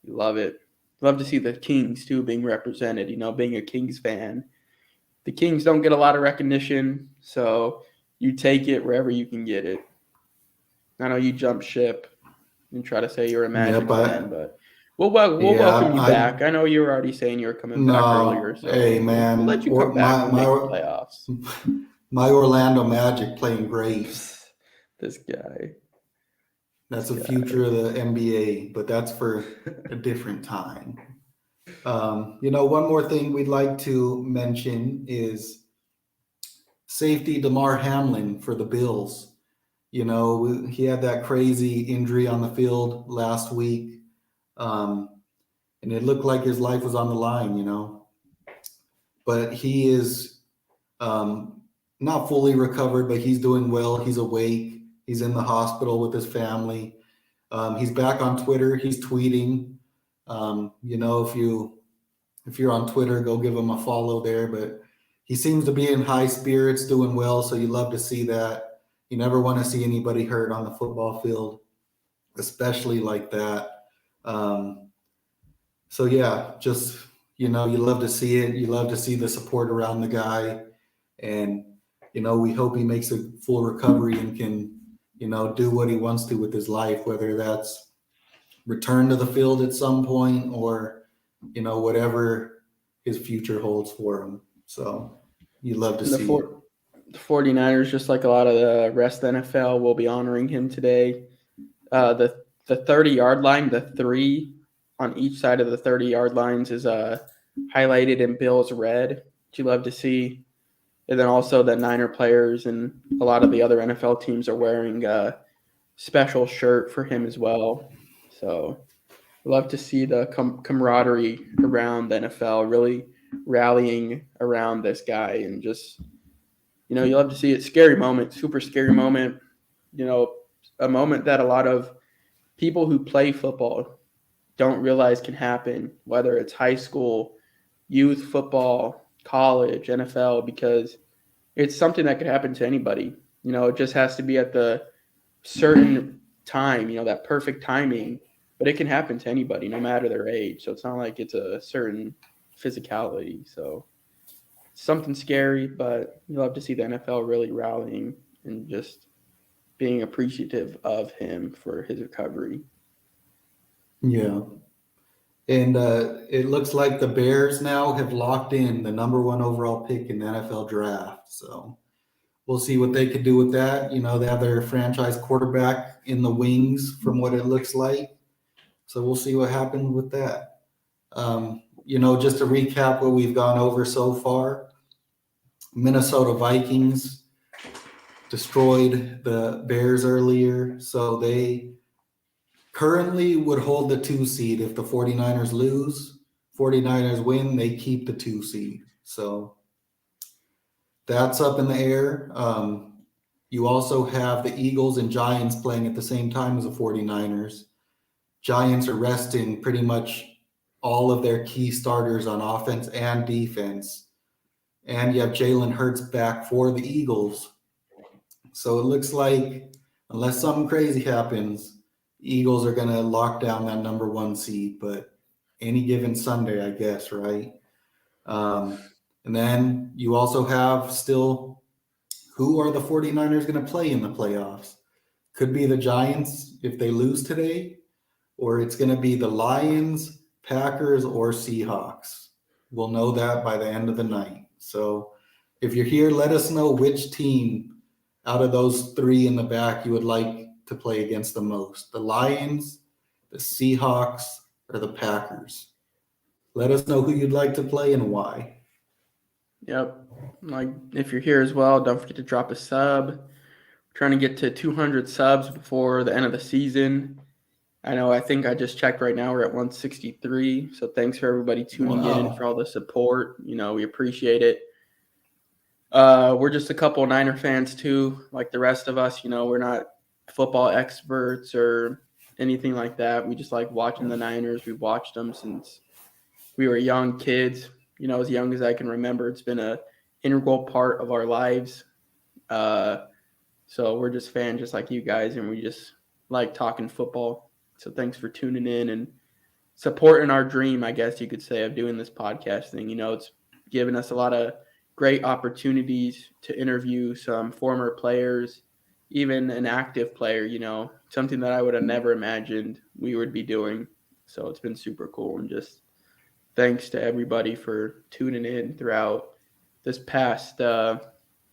Love it. Love to see the Kings, too, being represented, being a Kings fan. The Kings don't get a lot of recognition, so you take it wherever you can get it. I know you jump ship and try to say you're a Magic fan, but we'll welcome you back. I know you were already saying you were coming back earlier, so hey man, we'll let you come back and make the playoffs. My Orlando Magic playing great. This guy. That's the future of the NBA, but that's for a different time. One more thing we'd like to mention is safety DeMar Hamlin for the Bills. He had that crazy injury on the field last week, and it looked like his life was on the line, But he is not fully recovered, but he's doing well. He's awake. He's in the hospital with his family. He's back on Twitter. He's tweeting. If you're on Twitter, go give him a follow there. But he seems to be in high spirits, doing well. So you love to see that. You never want to see anybody hurt on the football field, especially like that. So yeah, just, you love to see it. You love to see the support around the guy. And, we hope he makes a full recovery and can, do what he wants to with his life, whether that's return to the field at some point or, whatever his future holds for him. So you love to see it. The 49ers, just like a lot of the rest of the NFL, will be honoring him today. The 30-yard line, the 3 on each side of the 30-yard lines is highlighted in Bill's red, which you love to see. And then also the Niner players and a lot of the other NFL teams are wearing a special shirt for him as well. So love to see the camaraderie around the NFL really rallying around this guy, and just, you love to see it. Scary moment, super scary moment, a moment that a lot of people who play football don't realize can happen, whether it's high school, youth football, college, NFL, because it's something that could happen to anybody. It just has to be at the certain time, that perfect timing, but it can happen to anybody, no matter their age. So it's not like it's a certain physicality. So something scary, but you love to see the NFL really rallying and just being appreciative of him for his recovery. Yeah. And it looks like the Bears now have locked in the number 1 overall pick in the NFL draft. So we'll see what they could do with that. They have their franchise quarterback in the wings from what it looks like. So we'll see what happens with that. Just to recap what we've gone over so far, Minnesota Vikings destroyed the Bears earlier. So they currently would hold the 2 seed. If the 49ers lose, 49ers win, they keep the 2 seed. So that's up in the air. You also have the Eagles and Giants playing at the same time as the 49ers. Giants are resting pretty much all of their key starters on offense and defense. And you have Jalen Hurts back for the Eagles. So it looks like, unless something crazy happens, Eagles are going to lock down that number 1 seed, but any given Sunday, I guess, right? And then you also have still, who are the 49ers going to play in the playoffs? Could be the Giants if they lose today, or it's going to be the Lions, Packers, or Seahawks. We'll know that by the end of the night. So if you're here, let us know which team out of those 3 in the back you would like to play against the most: the Lions, the Seahawks, or the Packers. Let us know who you'd like to play and why. Yep. Like, if you're here as well, don't forget to drop a sub. We're trying to get to 200 subs before the end of the season. I think I just checked right now, we're at 163. So thanks for everybody tuning in, for all the support. We appreciate it. We're just a couple of Niner fans too, like the rest of us. We're not football experts or anything like that. We just like watching the Niners. We've watched them since we were young kids, as young as I can remember. It's been an integral part of our lives. So we're just fans just like you guys, and we just like talking football. So thanks for tuning in and supporting our dream, I guess you could say, of doing this podcast thing. It's given us a lot of great opportunities to interview some former players, even an active player, something that I would have never imagined we would be doing. So it's been super cool. And just thanks to everybody for tuning in throughout this past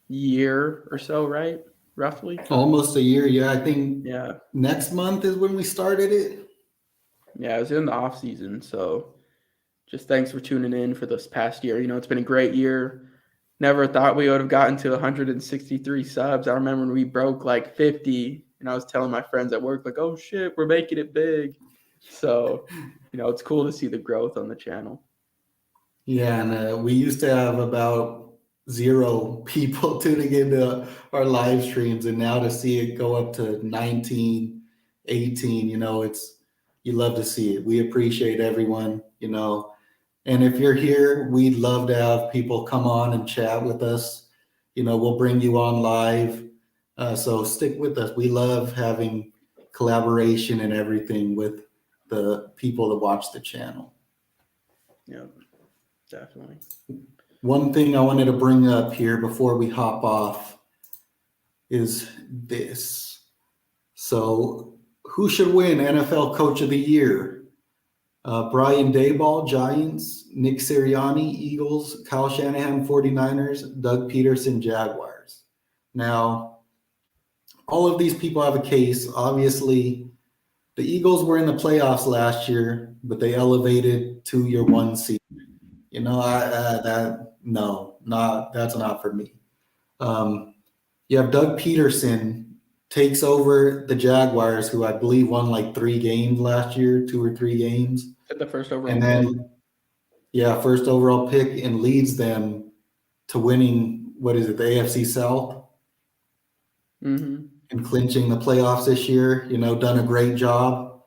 year or so, right? Roughly. Almost a year. Yeah, I think Yeah. next month is when we started it. Yeah, it was in the off season. So just thanks for tuning in for this past year. It's been a great year. Never thought we would have gotten to 163 subs. I remember when we broke like 50, and I was telling my friends at work, like, oh shit, we're making it big. So, it's cool to see the growth on the channel. Yeah, and we used to have about 0 people tuning into our live streams, and now to see it go up to 19, 18, you love to see it. We appreciate everyone, and if you're here, we'd love to have people come on and chat with us. We'll bring you on live. So stick with us. We love having collaboration and everything with the people that watch the channel. Yeah, definitely. One thing I wanted to bring up here before we hop off is this. So who should win NFL Coach of the Year? Brian Daboll, Giants; Nick Sirianni, Eagles; Kyle Shanahan, 49ers; Doug Peterson, Jaguars. Now, all of these people have a case. Obviously, the Eagles were in the playoffs last year, but they elevated to your 1 seed. That's not for me. You have Doug Peterson takes over the Jaguars, who I believe won like 3 games last year, 2 or 3 games. At the first overall And then, first overall pick, and leads them to winning, the AFC South? Mm-hmm. And clinching the playoffs this year, done a great job.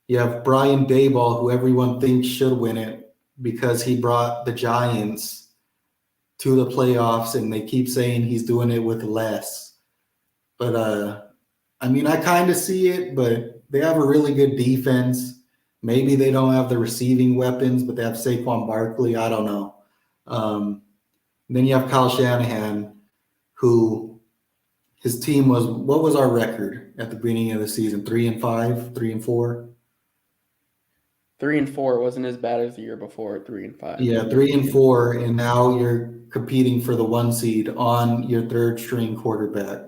You have Brian Daboll, who everyone thinks should win it because he brought the Giants to the playoffs, and they keep saying he's doing it with less. But, I kind of see it, but they have a really good defense. Maybe they don't have the receiving weapons, but they have Saquon Barkley. I don't know. Then you have Kyle Shanahan, who his team was, what was our record at the beginning of the season? 3-5, 3-4? 3-4 wasn't as bad as the year before. 3-5. Yeah, 3-4, and now you're competing for the 1 seed on your 3rd string quarterback.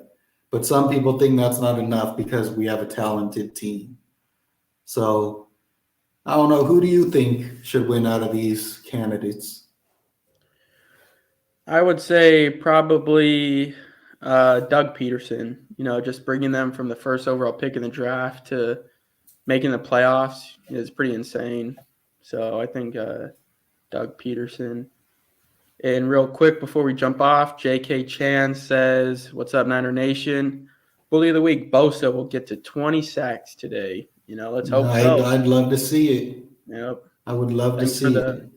But some people think that's not enough because we have a talented team. So I don't know. Who do you think should win out of these candidates? I would say probably Doug Peterson. Just bringing them from the first overall pick in the draft to making the playoffs is pretty insane. So I think Doug Peterson. And real quick before we jump off, J.K. Chan says, "What's up, Niner Nation? Bully of the week, Bosa will get to 20 sacks today. Let's hope so. I'd love to see it. Yep. I would love to see it."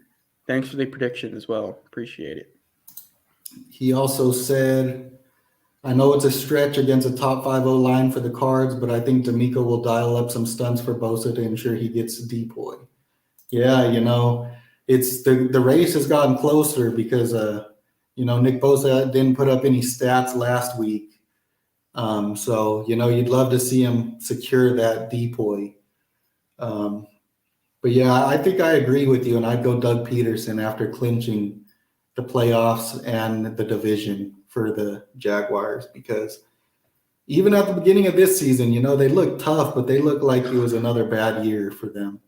Thanks for the prediction as well. Appreciate it. He also said, "I know it's a stretch against a top 5 O-line for the Cards, but I think D'Amico will dial up some stunts for Bosa to ensure he gets a decoy." Yeah, it's the race has gotten closer because Nick Bosa didn't put up any stats last week. So you'd love to see him secure that decoy. But yeah, I think I agree with you, and I'd go Doug Peterson after clinching the playoffs and the division for the Jaguars, because even at the beginning of this season, they looked tough, but they looked like it was another bad year for them.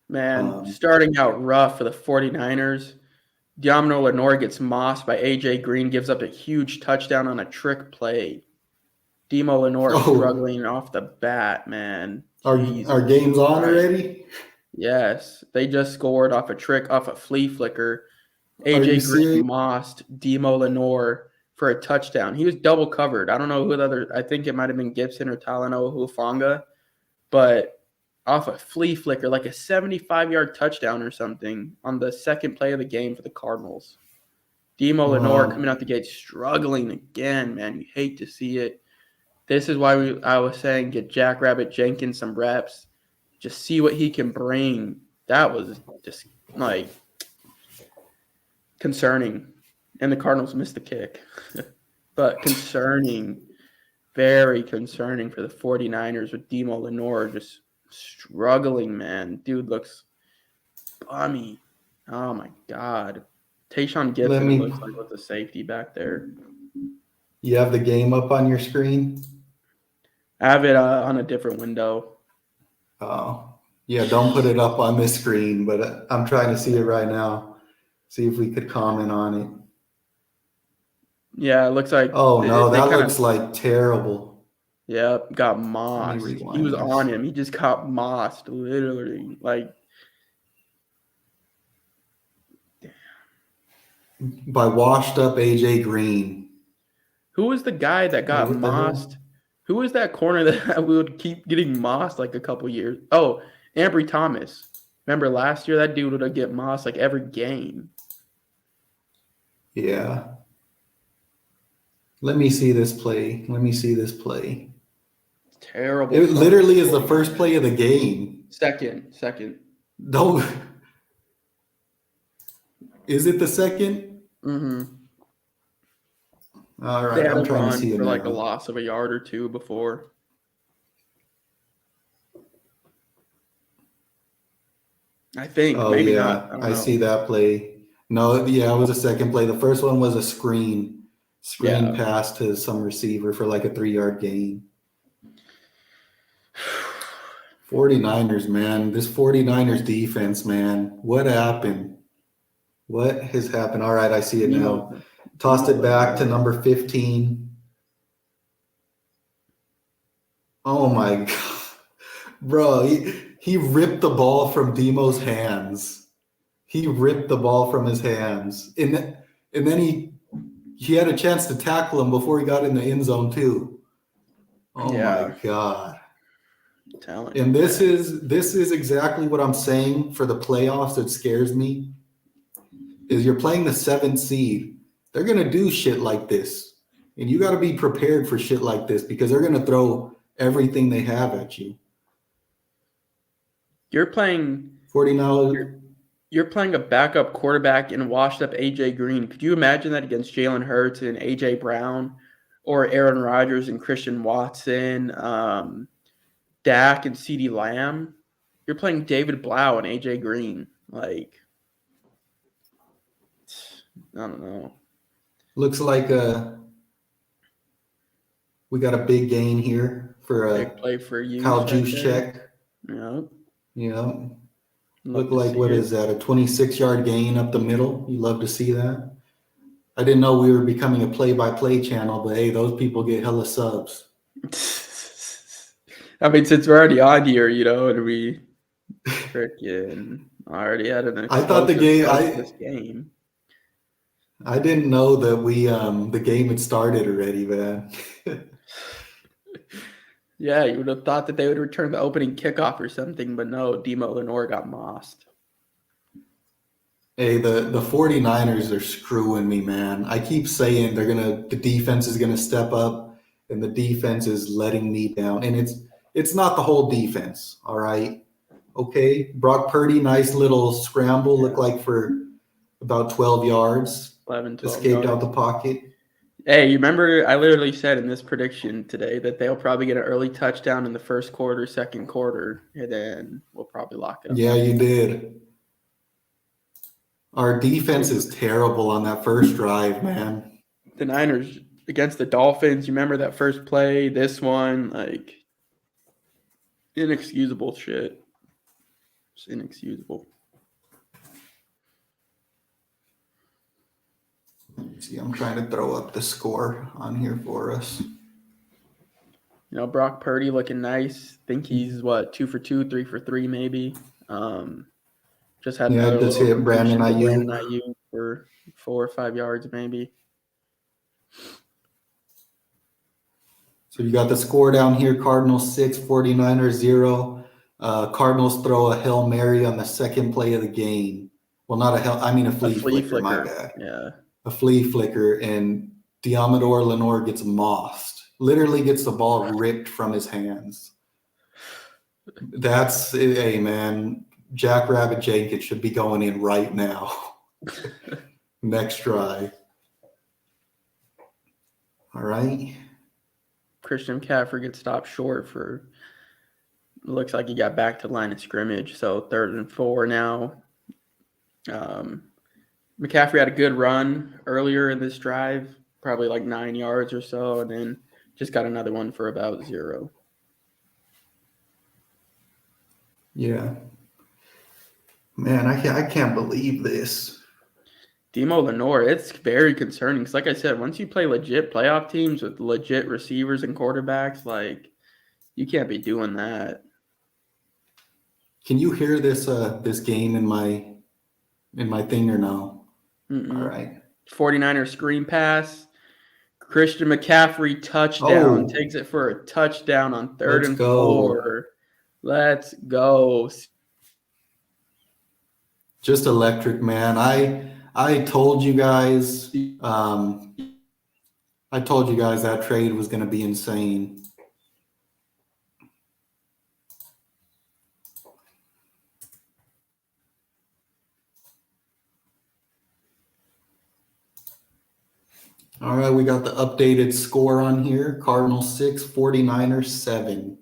Man, starting out rough for the 49ers. Diamond Lenore gets mossed by A.J. Green, gives up a huge touchdown on a trick play. Demo Lenore struggling off the bat, man. Our game's on already? Yes. They just scored off a trick, off a flea flicker. A.J. Green mossed Demo Lenore for a touchdown. He was double covered. I don't know who the other – I think it might have been Gibson or Talanoa Hufanga. But off a flea flicker, like a 75-yard touchdown or something on the second play of the game for the Cardinals. Demo Lenore coming out the gate struggling again, man. You hate to see it. This is why I was saying get Jackrabbit Jenkins some reps. Just see what he can bring. That was just like concerning. And the Cardinals missed the kick. But concerning, very concerning for the 49ers with Demo Lenore just struggling, man. Dude looks bummy. Oh, my God. Tayshaun Gibson looks like with the safety back there. You have the game up on your screen? I have it on a different window. Oh, yeah, don't put it up on this screen, but I'm trying to see it right now. See if we could comment on it. Yeah, it looks like. Oh, no, that looks like terrible. Yep, got mossed. He was on him. He just got mossed, literally. Like, by washed up AJ Green. Who was the guy that got mossed? Who was that corner that would keep getting mossed like a couple years? Oh, Ambry Thomas. Remember last year that dude would get mossed like every game. Yeah. Let me see this play. It's terrible. It literally is the first play of the game. Second. Don't. Is it the second? Mm-hmm. All right, they had I'm trying to see it for like now. a loss of a yard or two before. I think. Oh, maybe yeah, not. I see that play. No, yeah, it was a second play. The first one was a screen pass to some receiver for like a 3-yard gain. 49ers, man. This 49ers defense, man. What happened? What has happened? All right, I see it now. Tossed it back to number 15. Oh, my God. Bro, he ripped the ball from Demo's hands. He ripped the ball from his hands. And then he had a chance to tackle him before he got in the end zone too. Oh, my God. And this is exactly what I'm saying for the playoffs that scares me. Is you're playing the 7th seed. They're going to do shit like this. And you got to be prepared for shit like this because they're going to throw everything they have at you. You're playing 49. You're playing a backup quarterback and washed up AJ Green. Could you imagine that against Jalen Hurts and AJ Brown, or Aaron Rodgers and Christian Watson, Dak and CeeDee Lamb? You're playing David Blau and AJ Green. Like, I don't know. Looks like we got a big gain here for a big play for you. Kyle Juszczyk. Yeah. Look like, what is that, a 26-yard gain up the middle? You love to see that. I didn't know we were becoming a play-by-play channel, but hey, those people get hella subs. I mean, since we're already on here, and we freaking already had an I thought this game. I didn't know that the game had started already, man. Yeah, you would have thought that they would return the opening kickoff or something, but no, Demo Lenore got mossed. Hey, the 49ers are screwing me, man. I keep saying the defense is gonna step up, and the defense is letting me down. And it's not the whole defense, all right? Okay. Brock Purdy, nice little scramble, looked like for about 12 yards. 11, 12 escaped yards. Out the pocket. Hey, you remember I literally said in this prediction today that they'll probably get an early touchdown in the first quarter, second quarter, and then we'll probably lock it up. Yeah, you did. Our defense is terrible on that first drive, man. The Niners against the Dolphins, you remember that first play, this one, like, inexcusable shit. It's inexcusable. See, I'm trying to throw up the score on here for us. Brock Purdy looking nice. Think he's 2 for 2, 3 for 3 maybe. Just had just hit Brandon Ayuk for 4 or 5 yards maybe. So you got the score down here: Cardinals 6, 49ers 0. Cardinals throw a Hail Mary on the second play of the game. Well, not a flea flicker. My bad. Yeah. A flea flicker, and Diamador Lenore gets mossed. Literally gets the ball ripped from his hands. Hey, man, Jackrabbit Jenkins should be going in right now. Next drive. All right. Christian McCaffrey gets stopped short for – looks like he got back to line of scrimmage. So 3rd and 4 now. McCaffrey had a good run earlier in this drive, probably like 9 yards or so, and then just got another one for about 0. Yeah. Man, I can't believe this. Demo Lenore, it's very concerning. Because like I said, once you play legit playoff teams with legit receivers and quarterbacks, like, you can't be doing that. Can you hear this game in my thing or no? Mm-mm. All right. 49ers screen pass. Christian McCaffrey touchdown. Takes it for a touchdown on 3rd and 4. Let's go. Just electric, man. I told you guys that trade was going to be insane. All right, we got the updated score on here. Cardinals 6, 49ers 7.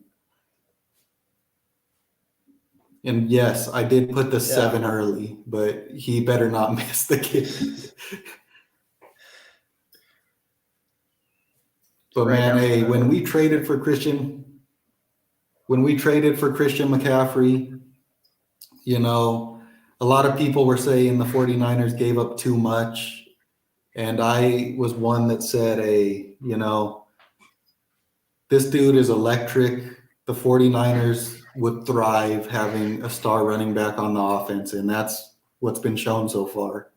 And yes, I did put the 7 early, but he better not miss the kick. But man, hey, when we traded for Christian McCaffrey, you know, a lot of people were saying the 49ers gave up too much. And I was one that said, hey, you know, this dude is electric. The 49ers would thrive having a star running back on the offense, and that's what's been shown so far.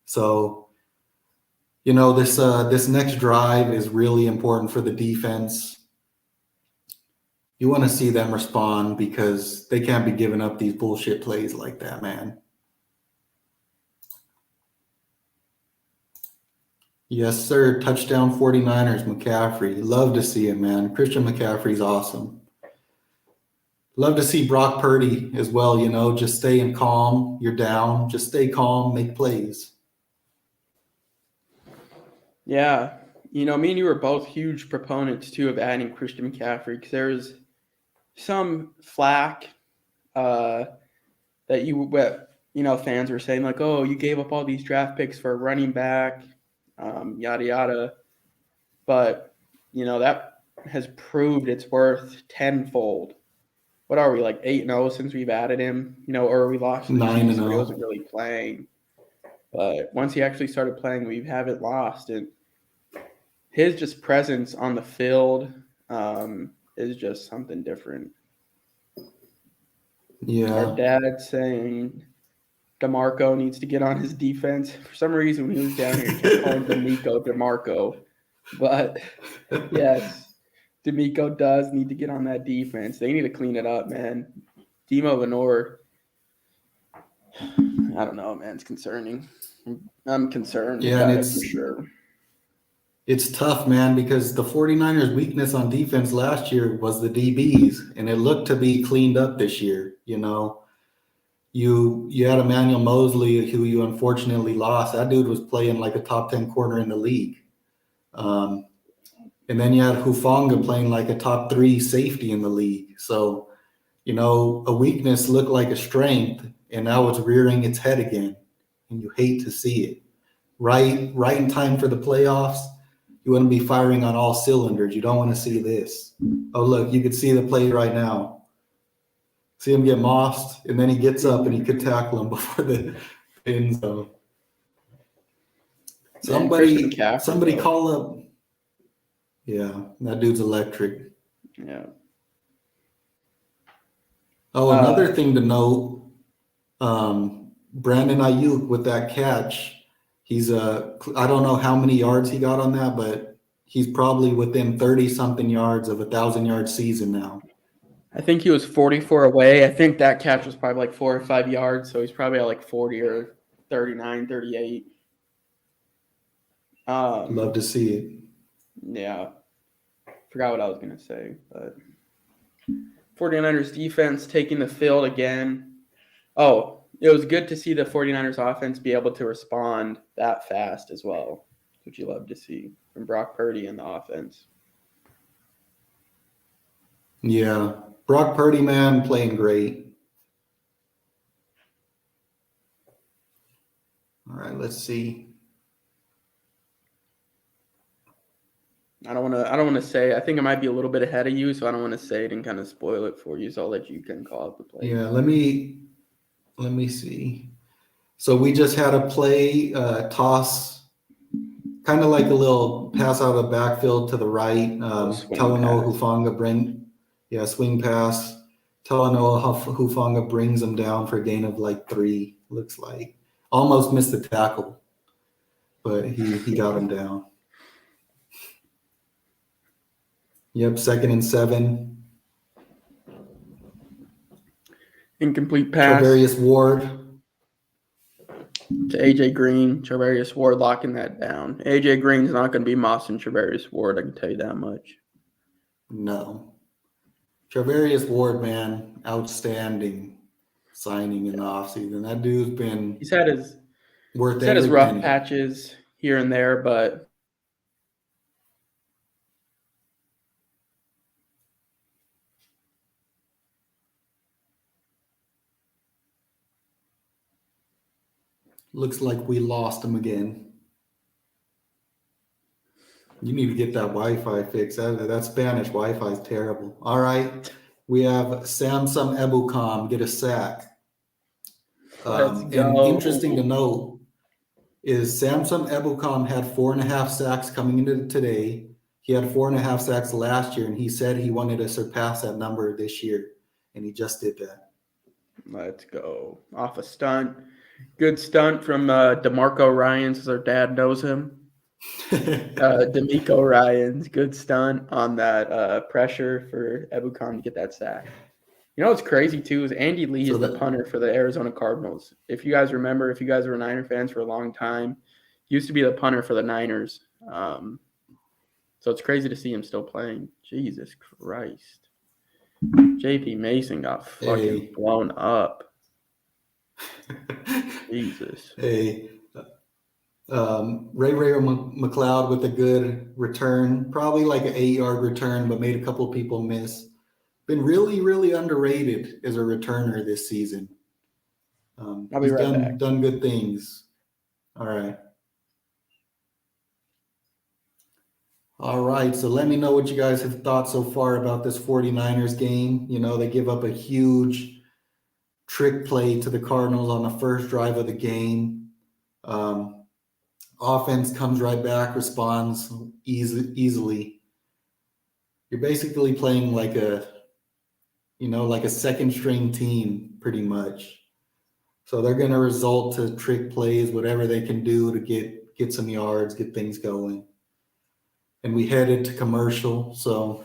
So, you know, this next drive is really important for the defense. You want to see them respond because they can't be giving up these bullshit plays like that, man. Yes, sir. Touchdown 49ers, McCaffrey. Love to see it, man. Christian McCaffrey's awesome. Love to see Brock Purdy as well, you know, just staying calm. You're down. Just stay calm, make plays. Yeah. You know, me and you were both huge proponents, too, of adding Christian McCaffrey because there's some flack that fans were saying, like, oh, you gave up all these draft picks for a running back. Yada, yada. But, you know, that has proved its worth tenfold. What are we, like 8-0 since we've added him? You know, or we lost 9-0. He wasn't really playing. But once he actually started playing, we haven't lost. And his just presence on the field is just something different. Yeah. Our dad saying DeMarco needs to get on his defense. For some reason, when he was down here, he kept calling D'Amico DeMarco. But, yes, D'Amico does need to get on that defense. They need to clean it up, man. Demo Lenore, I don't know, man. It's concerning. I'm concerned about it for sure. It's tough, man, because the 49ers' weakness on defense last year was the DBs, and it looked to be cleaned up this year, you know. You had Emmanuel Mosley, who you unfortunately lost. That dude was playing like a top 10 corner in the league. And then you had Hufanga playing like a top 3 safety in the league. So, you know, a weakness looked like a strength, and now it's rearing its head again. And you hate to see it. Right in time for the playoffs, you want to be firing on all cylinders. You don't want to see this. Oh, look, you could see the play right now. See him get mossed, and then he gets up and he could tackle him before the end zone. Somebody call up. Yeah, that dude's electric. Yeah. Oh, another thing to note, Brandon Ayuk with that catch, he's I don't know how many yards he got on that, but he's probably within 30-something yards of a 1,000-yard season now. I think he was 44 away. I think that catch was probably like 4 or 5 yards, so he's probably at like 40 or 39, 38. Love to see it. Yeah. Forgot what I was going to say, but 49ers defense taking the field again. Oh, it was good to see the 49ers offense be able to respond that fast as well, which you love to see from Brock Purdy and the offense. Yeah. Brock Purdy, man, playing great. All right, let's see. I don't want to say. I think it might be a little bit ahead of you, so I don't want to say it and kind of spoil it for you. So I'll let you can call out the play. Yeah, let me see. So we just had a play toss, kind of like a little pass out of the backfield to the right. Talanoa Hufanga swing pass. Talanoa Hufanga brings him down for a gain of like 3. Looks like almost missed the tackle, but he got him down. Yep, 2nd and 7. Incomplete pass. Charvarius Ward to AJ Green. Charvarius Ward locking that down. AJ Green's not going to be mossing Charvarius Ward. I can tell you that much. No. Charvarius Ward, man, outstanding signing in the offseason. That dude's been he's had his worth rough patches here and there, but looks like we lost him again. You need to get that Wi-Fi fixed. That Spanish Wi-Fi is terrible. All right. We have Samsung Ebukam get a sack. And interesting to note is Samsung Ebukam had 4.5 sacks coming into today. He had 4.5 sacks last year, and he said he wanted to surpass that number this year, and he just did that. Let's go. Off a stunt. Good stunt from DeMarco Ryans, as our dad knows him. D'Amico Ryans, good stunt on that pressure for Ebukam to get that sack. You know what's crazy too is Andy Lee is the punter for the Arizona Cardinals. If you guys remember, if you guys were Niner fans for a long time, he used to be the punter for the Niners. So it's crazy to see him still playing. Jesus Christ. JP Mason got fucking blown up. Jesus. Hey. Ray McLeod with a good return, probably like an 8-yard return, but made a couple of people miss. Been really, really underrated as a returner this season. I'll be right back. Done good things. All right. So let me know what you guys have thought so far about this 49ers game. You know, they give up a huge trick play to the Cardinals on the first drive of the game. Offense comes right back, responds easily. You're basically playing like a second string team pretty much. So they're going to resort to trick plays, whatever they can do to get some yards, get things going. And we headed to commercial. So,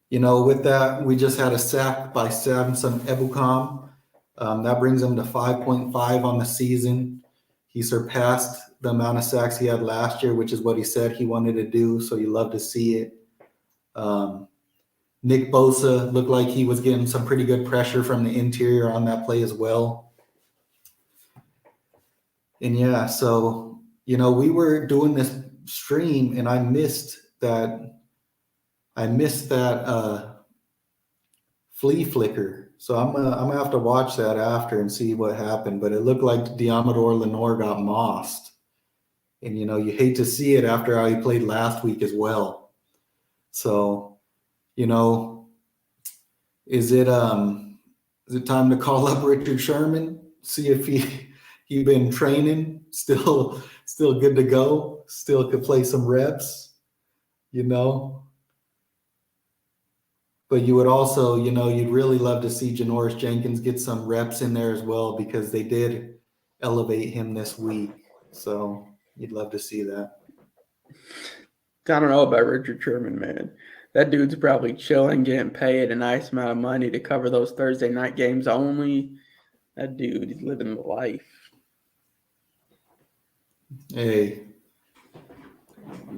you know, with that, we just had a sack by Samson Ebukam. That brings him to 5.5 on the season. He surpassed the amount of sacks he had last year, which is what he said he wanted to do. So you love to see it. Nick Bosa looked like he was getting some pretty good pressure from the interior on that play as well. And yeah, so, you know, we were doing this stream and I missed that flea flicker. So I'm gonna have to watch that after and see what happened. But it looked like Diamador Lenore got mossed. And, you know, you hate to see it after how he played last week as well. So, you know, is it time to call up Richard Sherman, see if he been training, still good to go, still could play some reps, you know? But you would also, you know, you'd really love to see Janoris Jenkins get some reps in there as well because they did elevate him this week. So you'd love to see that. I don't know about Richard Sherman, man. That dude's probably chilling, getting paid a nice amount of money to cover those Thursday night games only. That dude is living the life. Hey,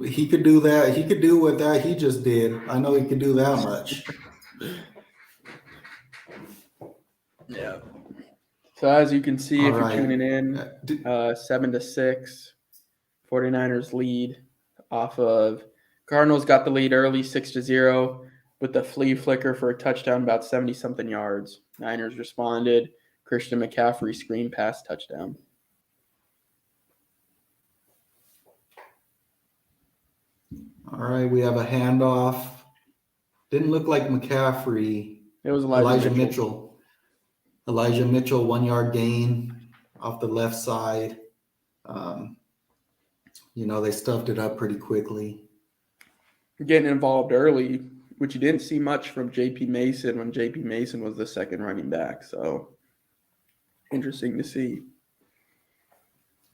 he could do that. He could do what that he just did. I know he could do that much. Yeah. So as you can see, All if you're right. tuning in, 7-6, 49ers lead off of Cardinals got the lead early, 6-0, with the flea flicker for a touchdown about 70-something yards. Niners responded. Christian McCaffrey screen pass touchdown. All right, we have a handoff. Didn't look like McCaffrey. It was Elijah Mitchell. Elijah Mitchell, 1 yard gain off the left side. They stuffed it up pretty quickly. Getting involved early, which you didn't see much from J.P. Mason when J.P. Mason was the second running back. So interesting to see.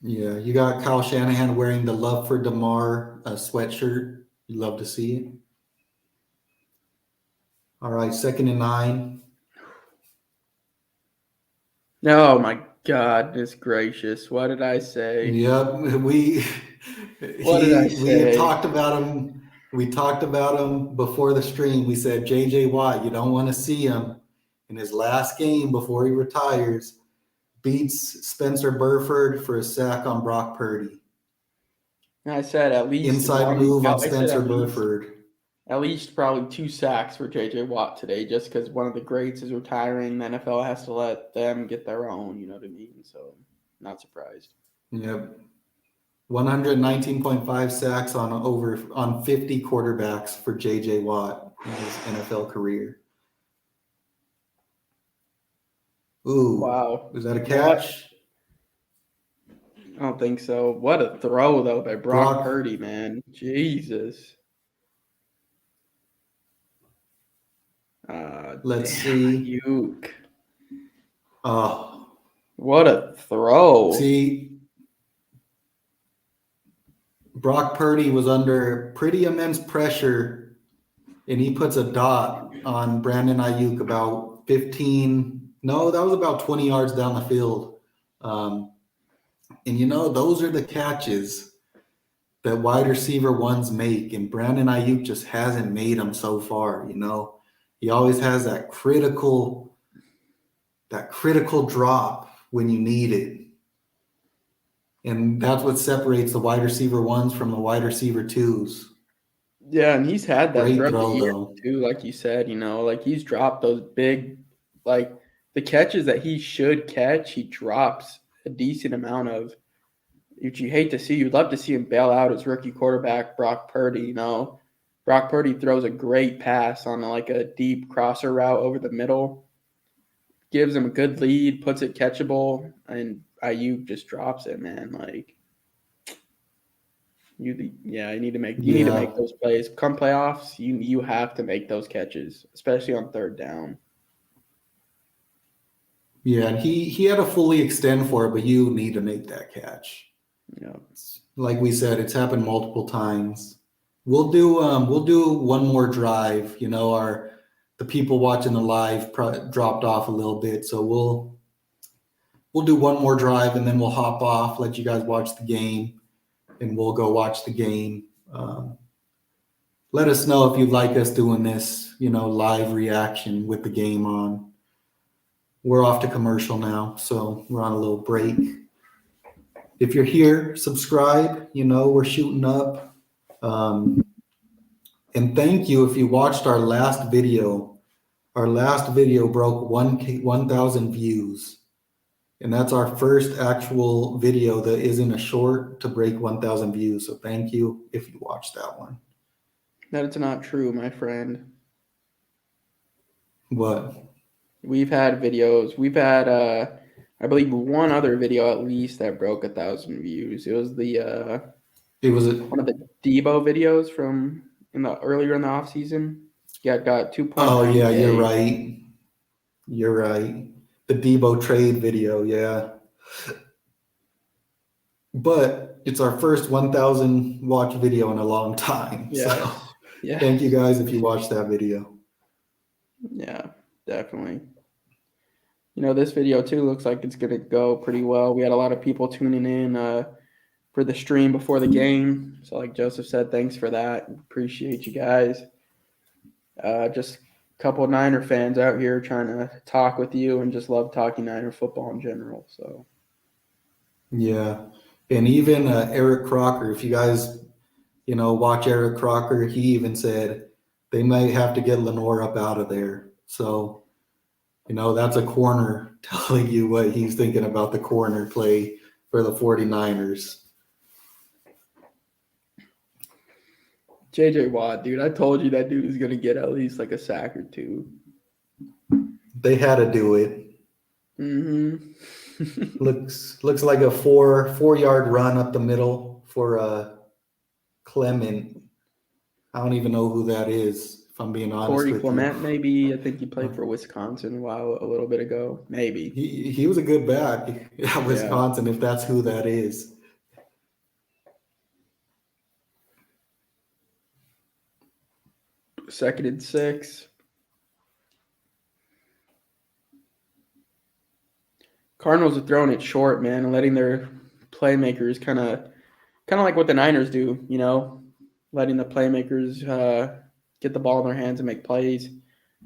Yeah, you got Kyle Shanahan wearing the Love for DeMar sweatshirt. You love to see it. All right, 2nd and 9. Oh my goodness gracious! What did I say? Yep, we had talked about him. We talked about him before the stream. We said J.J. Watt, you don't want to see him in his last game before he retires. Beats Spencer Burford for a sack on Brock Purdy. I said at least inside move on Spencer Burford. At least probably 2 sacks for J.J. Watt today, just because one of the greats is retiring. The NFL has to let them get their own, you know what I mean? So, not surprised. Yep. 119.5 sacks on 50 quarterbacks for J.J. Watt in his NFL career. Ooh. Wow. Was that a catch? I don't think so. What a throw, though, by Brock Purdy, man. Jesus. Let's see. Ayuk. Oh. What a throw. See, Brock Purdy was under pretty immense pressure, and he puts a dot on Brandon Ayuk about 15. No, that was about 20 yards down the field. And, those are the catches that wide receiver ones make, and Brandon Ayuk just hasn't made them so far, He always has that critical drop when you need it. And that's what separates the wide receiver ones from the wide receiver twos. Yeah, and he's had that Great throughout throw, the year though. too, like you said, like he's dropped those big, like the catches that he should catch, he drops a decent amount of, which you hate to see. You'd love to see him bail out his rookie quarterback, Brock Purdy, Brock Purdy throws a great pass on like a deep crosser route over the middle, gives him a good lead, puts it catchable, and Ayuk just drops it, man. Like, you need to make those plays. Come playoffs, you have to make those catches, especially on 3rd down. Yeah, and he had to fully extend for it, but you need to make that catch. Yeah, like we said, it's happened multiple times. We'll do one more drive. The people watching the live dropped off a little bit, so we'll do one more drive and then we'll hop off, let you guys watch the game, and we'll go watch the game. Let us know if you'd like us doing this, live reaction with the game on. We're off to commercial now, so we're on a little break. If you're here, subscribe. We're shooting up. And thank you if you watched our last video. Our last video broke 1,000 views. And that's our first actual video that isn't a short to break 1,000 views. So thank you if you watched that one. That's not true, my friend. What? We've had videos. We've had, I believe, one other video at least that broke 1,000 views. It was one of the Debo videos from earlier in the off season. Yeah, got 2.9. Oh yeah, You're right. The Debo trade video, yeah. But it's our first 1,000 watch video in a long time. Yes. So yeah. Thank you guys if you watched that video. Yeah, definitely. This video too looks like it's going to go pretty well. We had a lot of people tuning in for the stream before the game. So like Joseph said, thanks for that. Appreciate you guys. Just couple Niner fans out here trying to talk with you and just love talking Niner football in general. So Yeah. And even Eric Crocker, if you guys, watch Eric Crocker, he even said they might have to get Lenore up out of there. So, that's a corner telling you what he's thinking about the corner play for the 49ers. JJ Watt, dude, I told you that dude is going to get at least like a sack or two. They had to do it. Mm-hmm. Looks like a 4-yard run up the middle for Clement. I don't even know who that is, if I'm being honest Corey with Clement, you. maybe. I think he played for Wisconsin a little bit ago. Maybe. He was a good back at Wisconsin, if that's who that is. Second and 6. Cardinals are throwing it short, man, and letting their playmakers kind of like what the Niners do, letting the playmakers get the ball in their hands and make plays.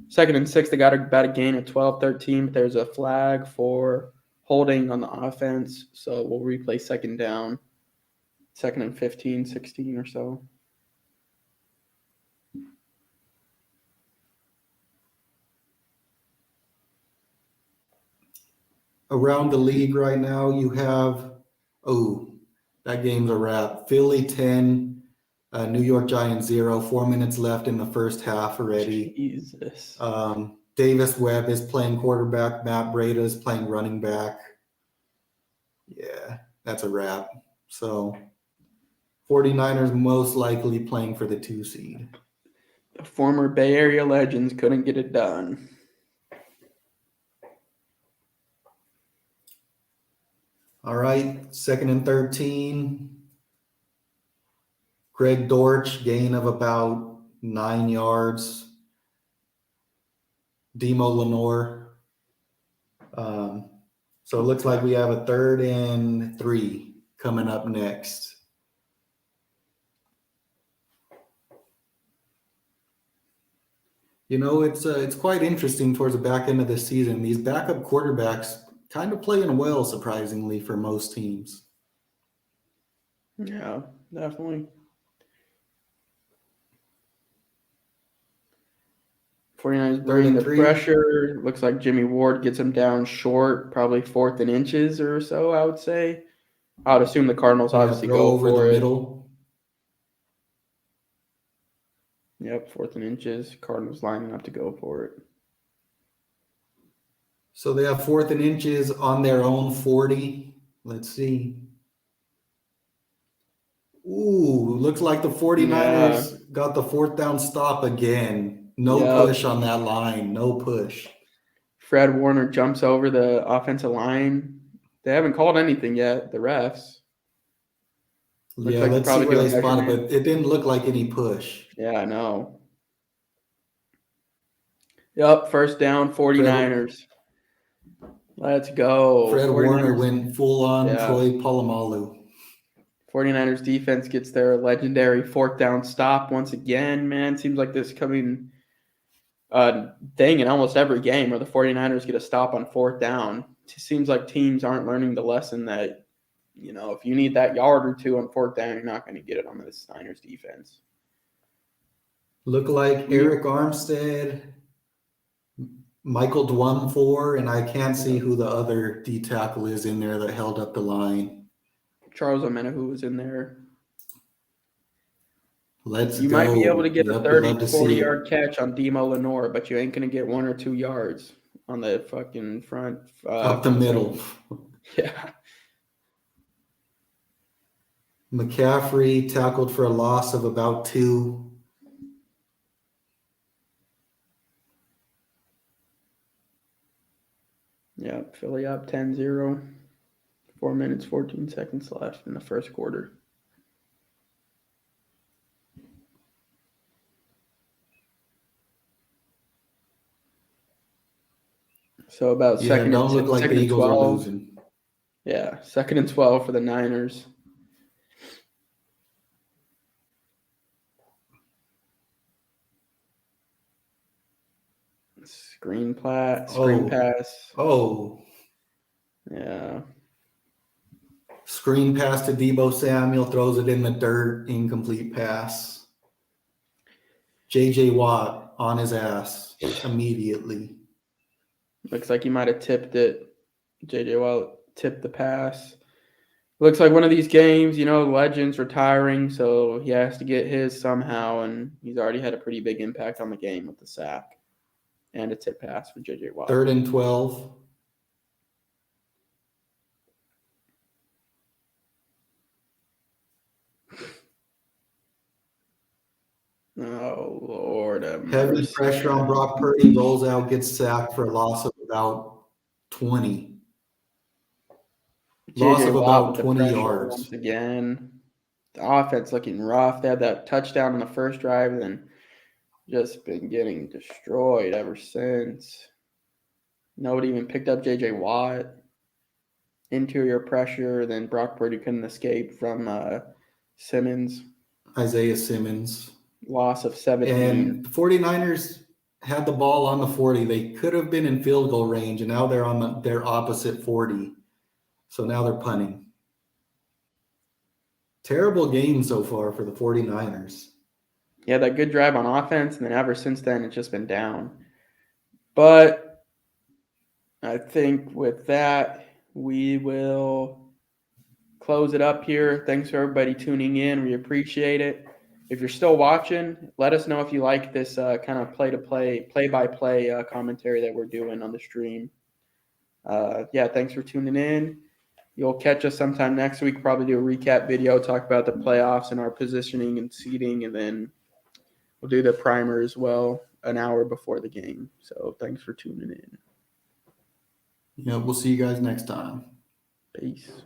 Second and 6, they got about a gain of 12-13, but there's a flag for holding on the offense, so we'll replay second down. Second and 15, 16 or so. Around the league right now, you have, that game's a wrap. Philly 10, New York Giants 0, 4 minutes left in the first half already. Jesus. Davis Webb is playing quarterback. Matt Breida is playing running back. Yeah, that's a wrap. So 49ers most likely playing for the 2 seed. The former Bay Area legends couldn't get it done. All right, second and 13. Greg Dortch, gain of about 9 yards. Demo Lenore. So it looks like we have a 3rd and 3 coming up next. It's quite interesting towards the back end of the season. These backup quarterbacks kind of playing well, surprisingly, for most teams. Yeah, definitely. 49ers bringing the pressure. Looks like Jimmy Ward gets him down short, probably 4th and inches or so, I would say. I would assume the Cardinals obviously go over for the it. Middle. Yep, 4th and inches. Cardinals lining up to go for it. So they have 4th and inches on their own 40. Let's see. Ooh, looks like the 49ers got the 4th down stop again. No push on that line. No push. Fred Warner jumps over the offensive line. They haven't called anything yet, the refs. Let's see where they spotted, but it didn't look like any push. Yeah, I know. Yep, first down, 49ers. Let's go. Fred Warner went full on Troy Polamalu. 49ers defense gets their legendary 4th down stop once again, man. Seems like this coming thing in almost every game where the 49ers get a stop on 4th down. It seems like teams aren't learning the lesson that, if you need that yard or 2 on 4th down, you're not going to get it on this Niners defense. Look like Eric Armstead, Michael Dwumfor, and I can't see who the other D tackle is in there that held up the line. Charles Omenihu was in there. You might be able to get a 30, 40-yard catch on Demo Lenore, but you ain't going to get 1 or 2 yards on the fucking front. Up the middle. Yeah. McCaffrey tackled for a loss of about 2. Yeah, Philly up 10-0. 4 minutes, 14 seconds left in the first quarter. So about second don't look like the Eagles 12. are losing. Yeah, 2nd and 12 for the Niners. Screen pass. Oh. Yeah. Screen pass to Debo Samuel, throws it in the dirt, incomplete pass. J.J. Watt on his ass immediately. Looks like he might have tipped it. J.J. Watt tipped the pass. Looks like one of these games, Legends retiring, so he has to get his somehow, and he's already had a pretty big impact on the game with the sack and a tip pass for J.J. Watt. 3rd and 12. Oh, Lord. Heavy pressure on Brock Purdy, rolls out, gets sacked for a loss of about 20. Loss of about 20 yards. Once again. The offense looking rough. They had that touchdown in the first drive and then just been getting destroyed ever since. Nobody even picked up J.J. Watt. Interior pressure, then Brock Purdy couldn't escape from Simmons. Isaiah Simmons. Loss of 17. And the 49ers had the ball on the 40. They could have been in field goal range, and now they're on their opposite 40. So now they're punting. Terrible game so far for the 49ers. Yeah, that good drive on offense, and then ever since then, it's just been down. But I think with that, we will close it up here. Thanks for everybody tuning in. We appreciate it. If you're still watching, let us know if you like this kind of play-by-play commentary that we're doing on the stream. Thanks for tuning in. You'll catch us sometime next week, probably do a recap video, talk about the playoffs and our positioning and seeding, and then we'll do the primer as well an hour before the game. So thanks for tuning in. Yeah, we'll see you guys next time. Peace.